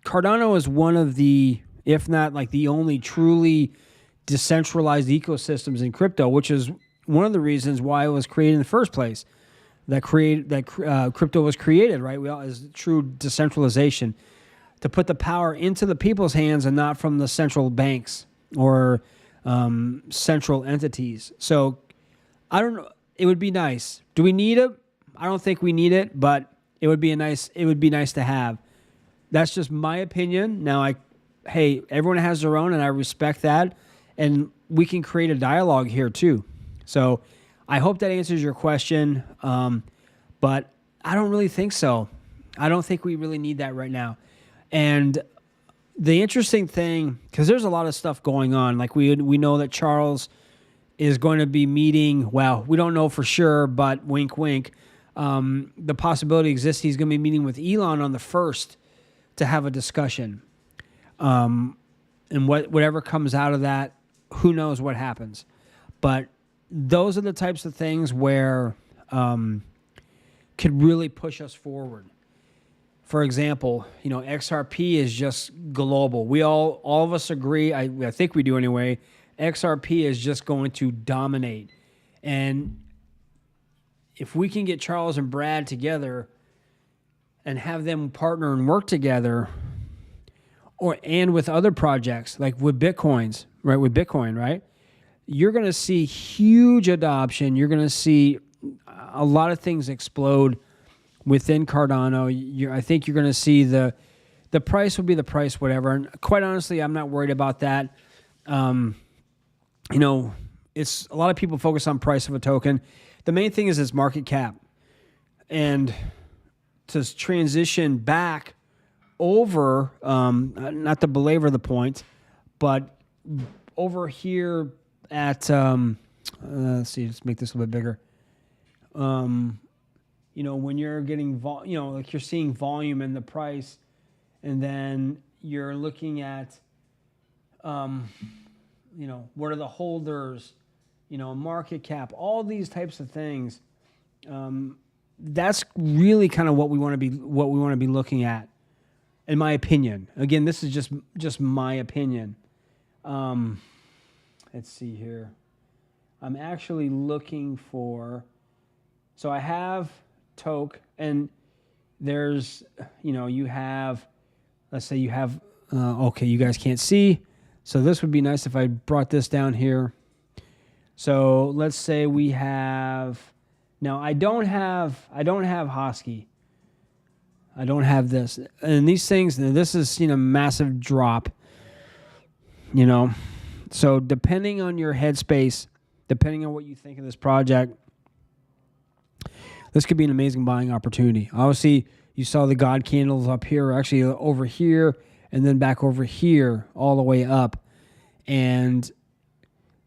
Cardano is one of the, if not like the only truly decentralized ecosystems in crypto, which is one of the reasons why it was created in the first place. Crypto was created, right? As true decentralization, to put the power into the people's hands and not from the central banks or central entities. So I don't know. It would be nice. Do we need it? I don't think we need it, but it would be nice to have. That's just my opinion. Now, everyone has their own, and I respect that, and we can create a dialogue here too. So I hope that answers your question, but I don't really think so. I don't think we really need that right now. And the interesting thing, because there's a lot of stuff going on, like we know that Charles is going to be meeting, well, we don't know for sure, but wink, wink, the possibility exists he's going to be meeting with Elon on the 1st to have a discussion. And whatever comes out of that, who knows what happens. But those are the types of things where could really push us forward. For example, XRP is just global. We all of us agree, I think we do anyway, XRP is just going to dominate. And if we can get Charles and Brad together and have them partner and work together, and with other projects, like with Bitcoin, right? You're going to see huge adoption. You're going to see a lot of things explode within Cardano. I think you're going to see the price will be the price, whatever. And quite honestly, I'm not worried about that. It's a lot of people focus on price of a token. The main thing is its market cap. And to transition back over, not to belabor the point, but over here at, let's see, let's make this a little bit bigger. You know, when you're getting, you know, like you're seeing volume in the price, and then you're looking at, you know, what are the holders, you know, market cap, all these types of things. That's really kind of what we want to be looking at, in my opinion. Again, this is just my opinion. Let's see here. I'm actually looking for, so I have Toke, and there's, you know, you have, let's say you have, okay, you guys can't see. So this would be nice if I brought this down here. So let's say we have, now I don't have Hosky. I don't have this. And these things, this is seen a massive drop, you know. So depending on your headspace, depending on what you think of this project, this could be an amazing buying opportunity. Obviously, you saw the God candles up here, actually over here, and then back over here, all the way up. And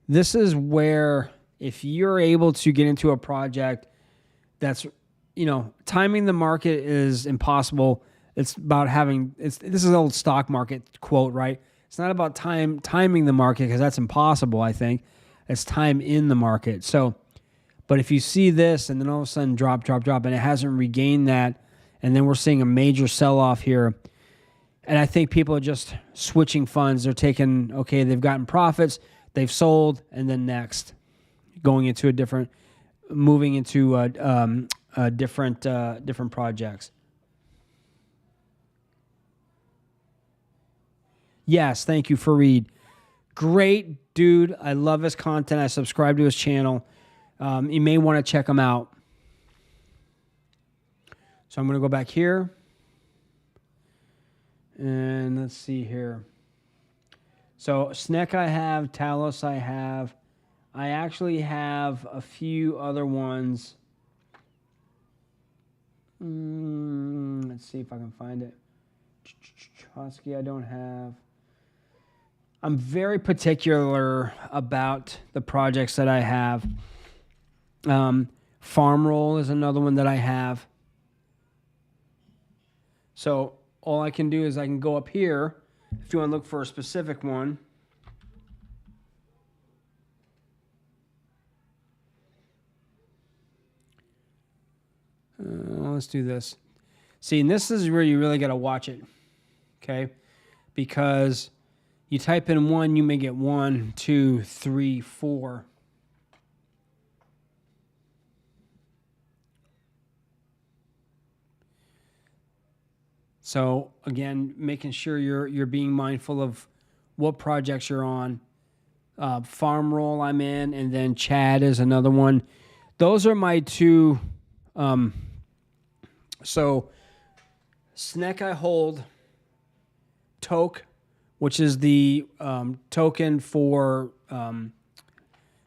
this is where, if you're able to get into a project that's, you know, timing the market is impossible. It's about having, this is an old stock market quote, right? It's not about timing the market, because that's impossible, I think. It's time in the market. So, but if you see this and then all of a sudden drop, and it hasn't regained that, and then we're seeing a major sell-off here, and I think people are just switching funds. They're taking, okay, they've gotten profits, they've sold, and then next, going into a different, moving into different projects. Yes, thank you, Fareed. Great dude. I love his content. I subscribe to his channel. You may want to check him out. So I'm going to go back here. And let's see here. So Snek I have, Talos I have. I actually have a few other ones. Let's see if I can find it. Hosky I don't have. I'm very particular about the projects that I have. Farm Roll is another one that I have. So all I can do is I can go up here if you want to look for a specific one. Let's do this. See, and this is where you really got to watch it, okay? Because you type in 1, you may get 1, 2, 3, 4. So again, making sure you're being mindful of what projects you're on. Farm Roll I'm in, and then Chad is another one. Those are my two. So Snek I hold. Toke, which is the token for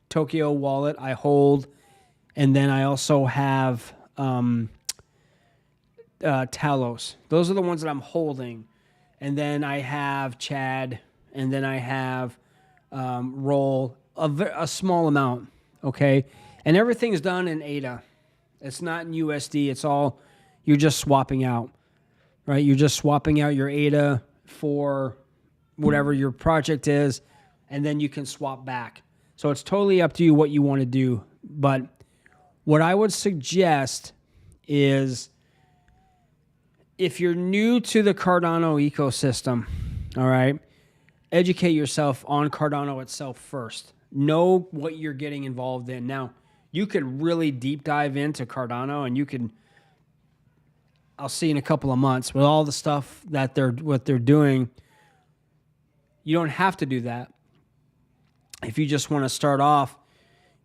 Tokyo Wallet, I hold. And then I also have Talos. Those are the ones that I'm holding. And then I have Chad, and then I have Roll, a small amount, okay? And everything's done in ADA. It's not in USD. It's all, you're just swapping out, right? You're just swapping out your ADA for whatever your project is, and then you can swap back. So it's totally up to you what you want to do. But what I would suggest is, if you're new to the Cardano ecosystem, all right, educate yourself on Cardano itself first. Know what you're getting involved in. Now, you could really deep dive into Cardano, and you can, I'll see in a couple of months with all the stuff that what they're doing. You don't have to do that. If you just want to start off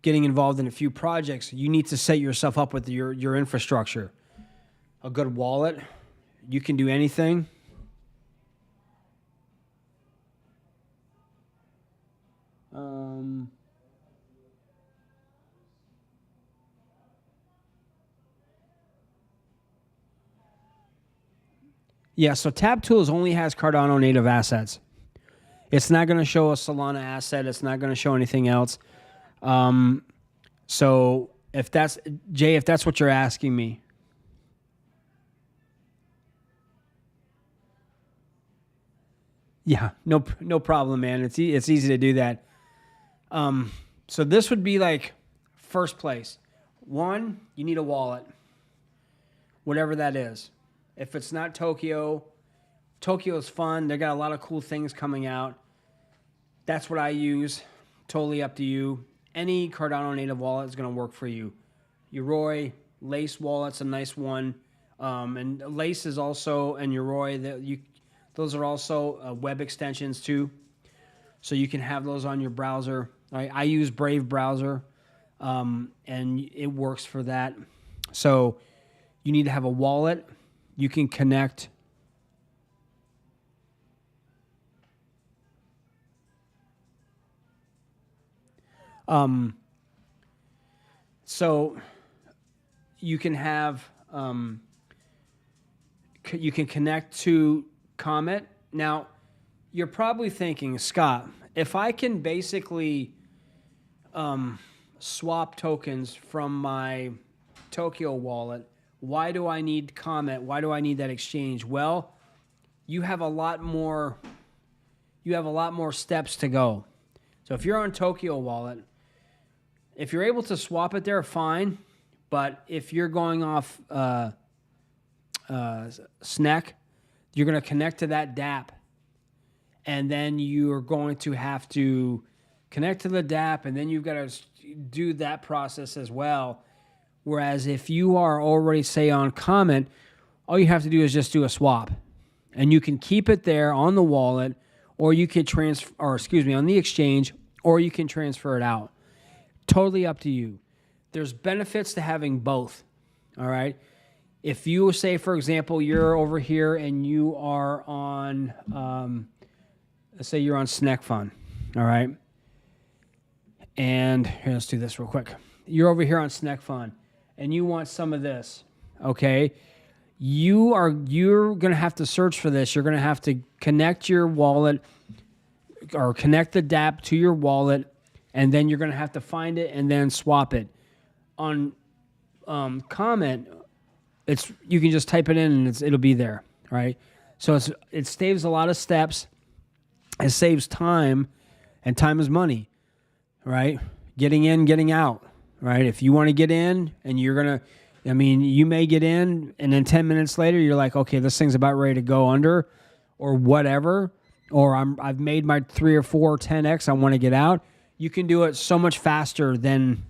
getting involved in a few projects, you need to set yourself up with your infrastructure. A good wallet. You can do anything. Yeah, so Tab Tools only has Cardano Native Assets. It's not going to show a Solana asset. It's not going to show anything else. So if that's, Jay, if that's what you're asking me. Yeah, no problem, man. It's easy to do that. So this would be like first place. One, you need a wallet, whatever that is. If it's not Tokyo, Tokyo's fun. They got a lot of cool things coming out. That's what I use. Totally up to you. Any Cardano native wallet is going to work for you. Yoroi, Lace wallet's a nice one. And Lace is also, and Yoroi, those are also web extensions too. So you can have those on your browser. I use Brave browser, and it works for that. So you need to have a wallet. You can connect. So you can have, you can connect to Comet. Now, you're probably thinking, Scott, if I can basically swap tokens from my Tokyo wallet, why do I need Comet? Why do I need that exchange? Well, you have a lot more steps to go. So if you're on Tokyo wallet, if you're able to swap it there, fine. But if you're going off Snek, you're going to connect to that dApp. And then you're going to have to connect to the dApp, and then you've got to do that process as well. Whereas if you are already, say, on Comet, all you have to do is just do a swap. And you can keep it there on the wallet, or you can on the exchange, or you can transfer it out. Totally up to you. There's benefits to having both, all right? If you say, for example, you're over here and you are on, let's say you're on Snek Fund, all right? And here, let's do this real quick. You're over here on Snek Fund, and you want some of this, okay? You're going to have to search for this. You're going to have to connect your wallet or connect the dApp to your wallet, and then you're going to have to find it and then swap it. On Comet, you can just type it in and it'll be there, right? So it saves a lot of steps. It saves time, and time is money, right? Getting in, getting out, right? If you want to get in and you may get in and then 10 minutes later you're like, okay, this thing's about ready to go under or whatever, or I've made my 3 or 4 10x, I want to get out. You can do it so much faster than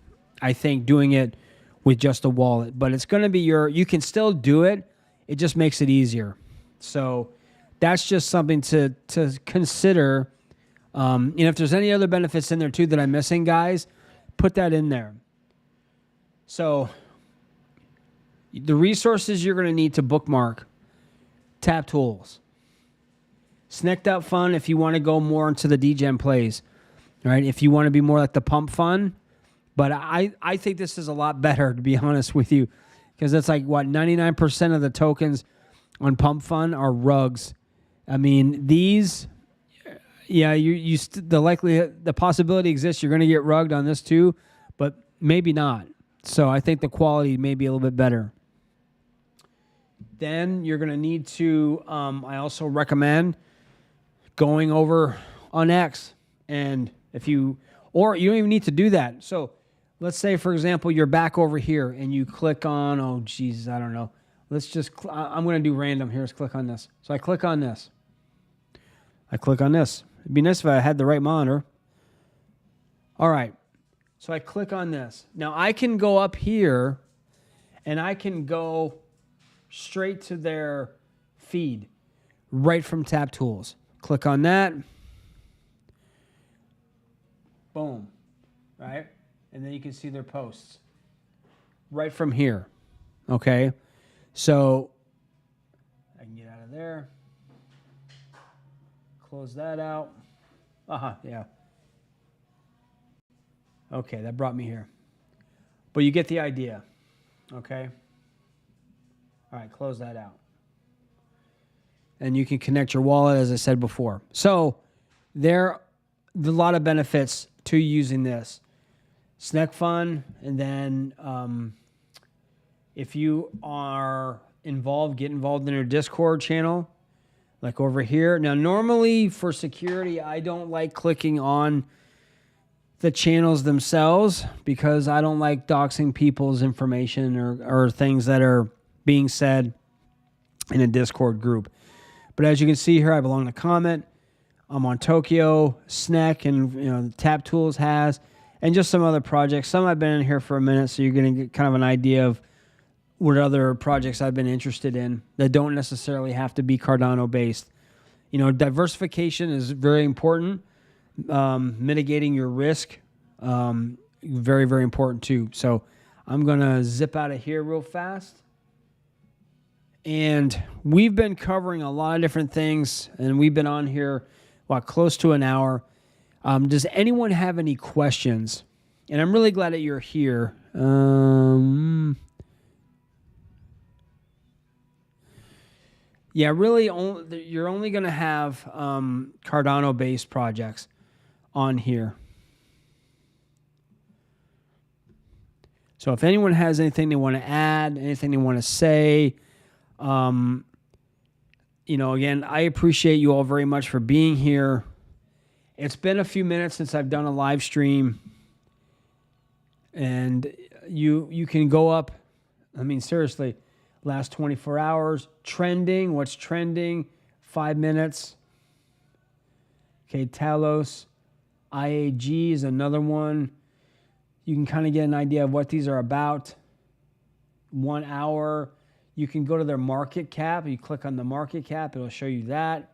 I think doing it with just a wallet. But it's going to be you can still do it. It just makes it easier. So that's just something to consider. And if there's any other benefits in there too that I'm missing, guys, put that in there. So the resources you're going to need to bookmark: Tap Tools, Snek.fun if you want to go more into the degen plays, right? If you want to be more like the pump fund. But I think this is a lot better, to be honest with you, because it's like, 99% of the tokens on Pump Fund are rugs. I mean, these, yeah, the possibility exists you're going to get rugged on this too, but maybe not. So I think the quality may be a little bit better. Then you're going to need to, I also recommend going over on X. And or you don't even need to do that. So let's say, for example, you're back over here and you click on, oh, Jesus, I don't know. Let's just, I'm going to do random here. Let's click on this. So I click on this. It'd be nice if I had the right monitor. All right. So I click on this. Now I can go up here and I can go straight to their feed right from Tap Tools. Click on that. Boom. Right? And then you can see their posts right from here. Okay? So I can get out of there. Close that out. Yeah. Okay, that brought me here. But you get the idea. Okay? All right, close that out. And you can connect your wallet, as I said before. So there are a lot of benefits to using this. Snek fun, and then if you are involved, get involved in our Discord channel, like over here. Now, normally for security, I don't like clicking on the channels themselves because I don't like doxing people's information or things that are being said in a Discord group. But as you can see here, I belong to Comment. I'm on Tokyo, Snek, and Tap Tools has, and just some other projects. Some I've been in here for a minute, so you're going to get kind of an idea of what other projects I've been interested in that don't necessarily have to be Cardano based. Diversification is very important. Mitigating your risk, very, very important too. So I'm going to zip out of here real fast. And we've been covering a lot of different things, and we've been on here, close to an hour. Does anyone have any questions? And I'm really glad that you're here. Really, you're only going to have Cardano-based projects on here. So if anyone has anything they want to add, anything they want to say, again, I appreciate you all very much for being here. It's been a few minutes since I've done a live stream, and you can go up. I mean, seriously, last 24 hours, trending, what's trending, 5 minutes. Okay, Talos, IAG is another one. You can kind of get an idea of what these are about. 1 hour. You can go to their market cap. You click on the market cap, it'll show you that.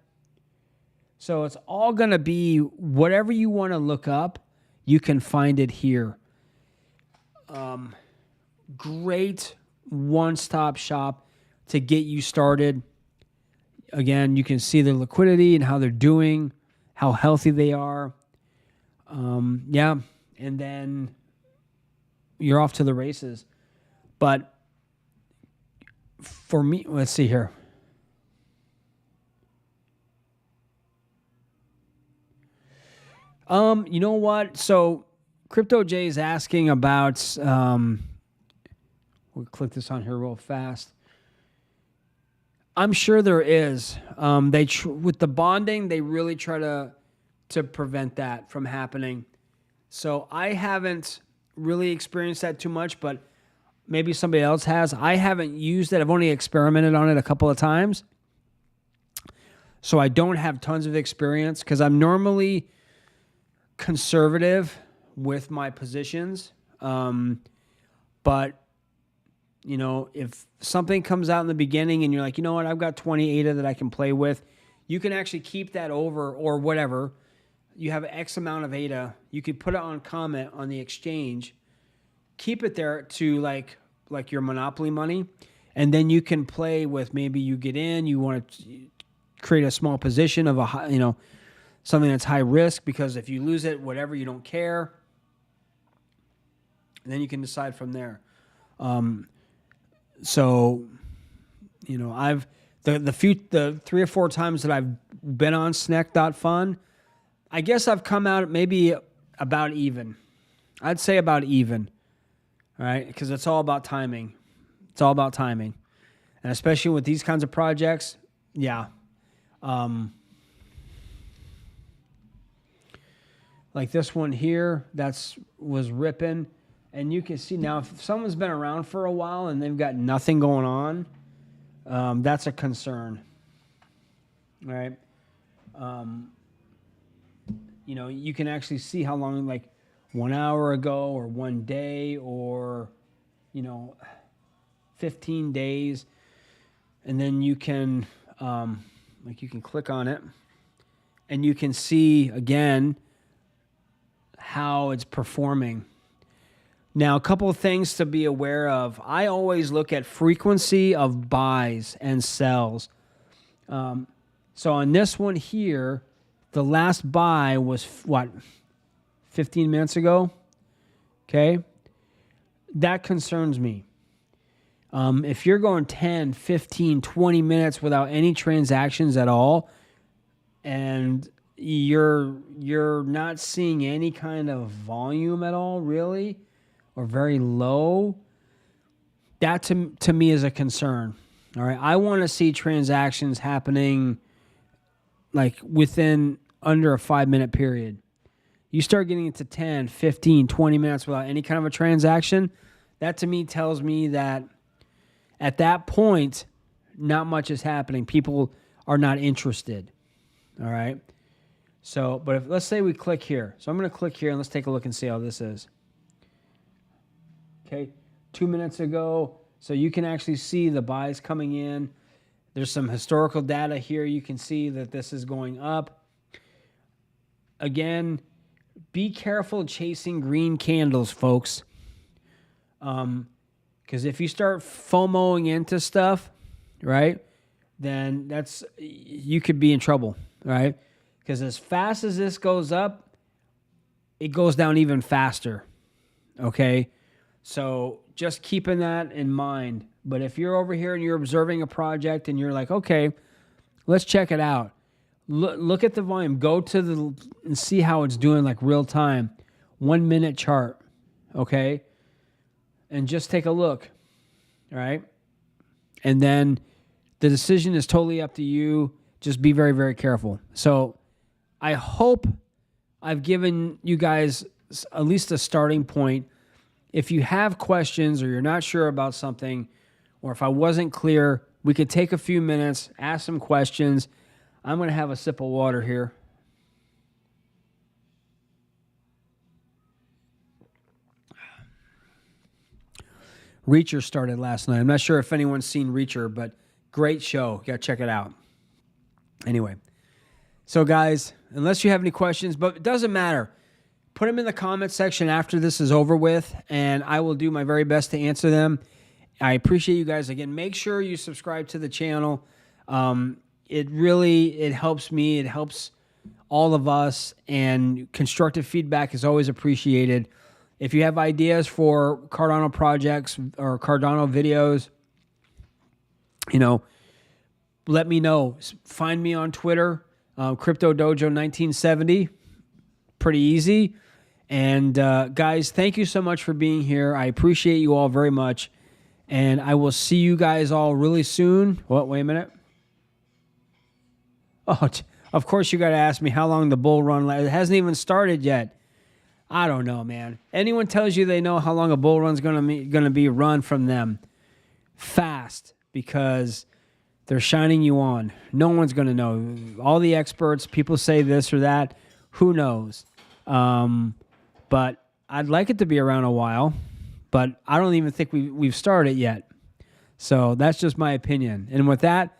So it's all going to be whatever you want to look up, you can find it here. Great one-stop shop to get you started. Again, you can see their liquidity and how they're doing, how healthy they are. And then you're off to the races. But for me, let's see here. You know what? So Crypto J is asking about, we'll click this on here real fast. I'm sure there is. With the bonding, they really try to prevent that from happening. So I haven't really experienced that too much, but maybe somebody else has. I haven't used it. I've only experimented on it a couple of times. So I don't have tons of experience because I'm normally conservative with my positions. But, if something comes out in the beginning and you're like, you know what, I've got 20 ADA that I can play with, you can actually keep that over or whatever. You have X amount of ADA. You could put it on comment on the exchange, keep it there to like your monopoly money, and then you can play with, maybe you get in, you want to create a small position of something that's high risk, because if you lose it, whatever, you don't care. And then you can decide from there. I've the 3 or 4 times that I've been on Snek.fun, I guess I've come out maybe about even. I'd say about even. All right, because it's all about timing. It's all about timing. And especially with these kinds of projects, yeah. Like this one here, was ripping. And you can see now, if someone's been around for a while and they've got nothing going on, that's a concern. All right. You can actually see how long, like 1 hour ago or 1 day or, 15 days. And then you can, you can click on it and you can see again how it's performing. Now, a couple of things to be aware of. I always look at frequency of buys and sells. So on this one here, the last buy was 15 minutes ago? Okay. That concerns me. If you're going 10, 15, 20 minutes without any transactions at all, and you're not seeing any kind of volume at all, really, or very low, that to me is a concern. All right, I want to see transactions happening like within under a 5-minute period. You start getting into 10, 15, 20 minutes without any kind of a transaction, that to me tells me that at that point, not much is happening. People are not interested. All right. So, but if, let's say we click here. So I'm going to click here and let's take a look and see how this is. Okay. 2 minutes ago. So you can actually see the buys coming in. There's some historical data here. You can see that this is going up. Again, be careful chasing green candles, folks. Because if you start FOMOing into stuff, right, then you could be in trouble, right? Because as fast as this goes up, it goes down even faster, okay? So just keeping that in mind. But if you're over here and you're observing a project and you're like, okay, let's check it out. Look at the volume. Go to and see how it's doing like real time. 1 minute chart, okay? And just take a look, all right? And then the decision is totally up to you. Just be very, very careful. So I hope I've given you guys at least a starting point. If you have questions or you're not sure about something, or if I wasn't clear, we could take a few minutes, ask some questions. I'm going to have a sip of water here. Reacher started last night. I'm not sure if anyone's seen Reacher, but great show. You got to check it out. Anyway, so guys, unless you have any questions, but it doesn't matter. Put them in the comment section after this is over with, and I will do my very best to answer them. I appreciate you guys. Again, make sure you subscribe to the channel. It helps me. It helps all of us, and constructive feedback is always appreciated. If you have ideas for Cardano projects or Cardano videos, let me know. Find me on Twitter, Crypto Dojo 1970. Pretty easy. And guys, thank you so much for being here. I appreciate you all very much. And I will see you guys all really soon. What? Wait a minute. Oh, of course you got to ask me how long the bull run lasts. It hasn't even started yet. I don't know, man. Anyone tells you they know how long a bull run's going to be, run from them fast, because they're shining you on. No one's going to know. All the experts, people say this or that. Who knows? But I'd like it to be around a while, but I don't even think we've started yet. So that's just my opinion. And with that,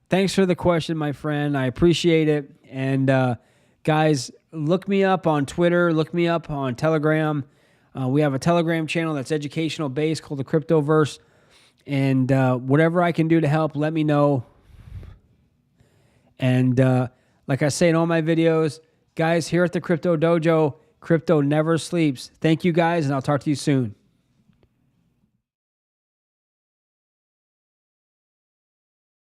thanks for the question, my friend. I appreciate it. And guys, look me up on Twitter. Look me up on Telegram. We have a Telegram channel that's educational based called the Cryptoverse. And whatever I can do to help, let me know. And like I say in all my videos, guys, here at the Crypto Dojo, crypto never sleeps. Thank you guys, and I'll talk to you soon.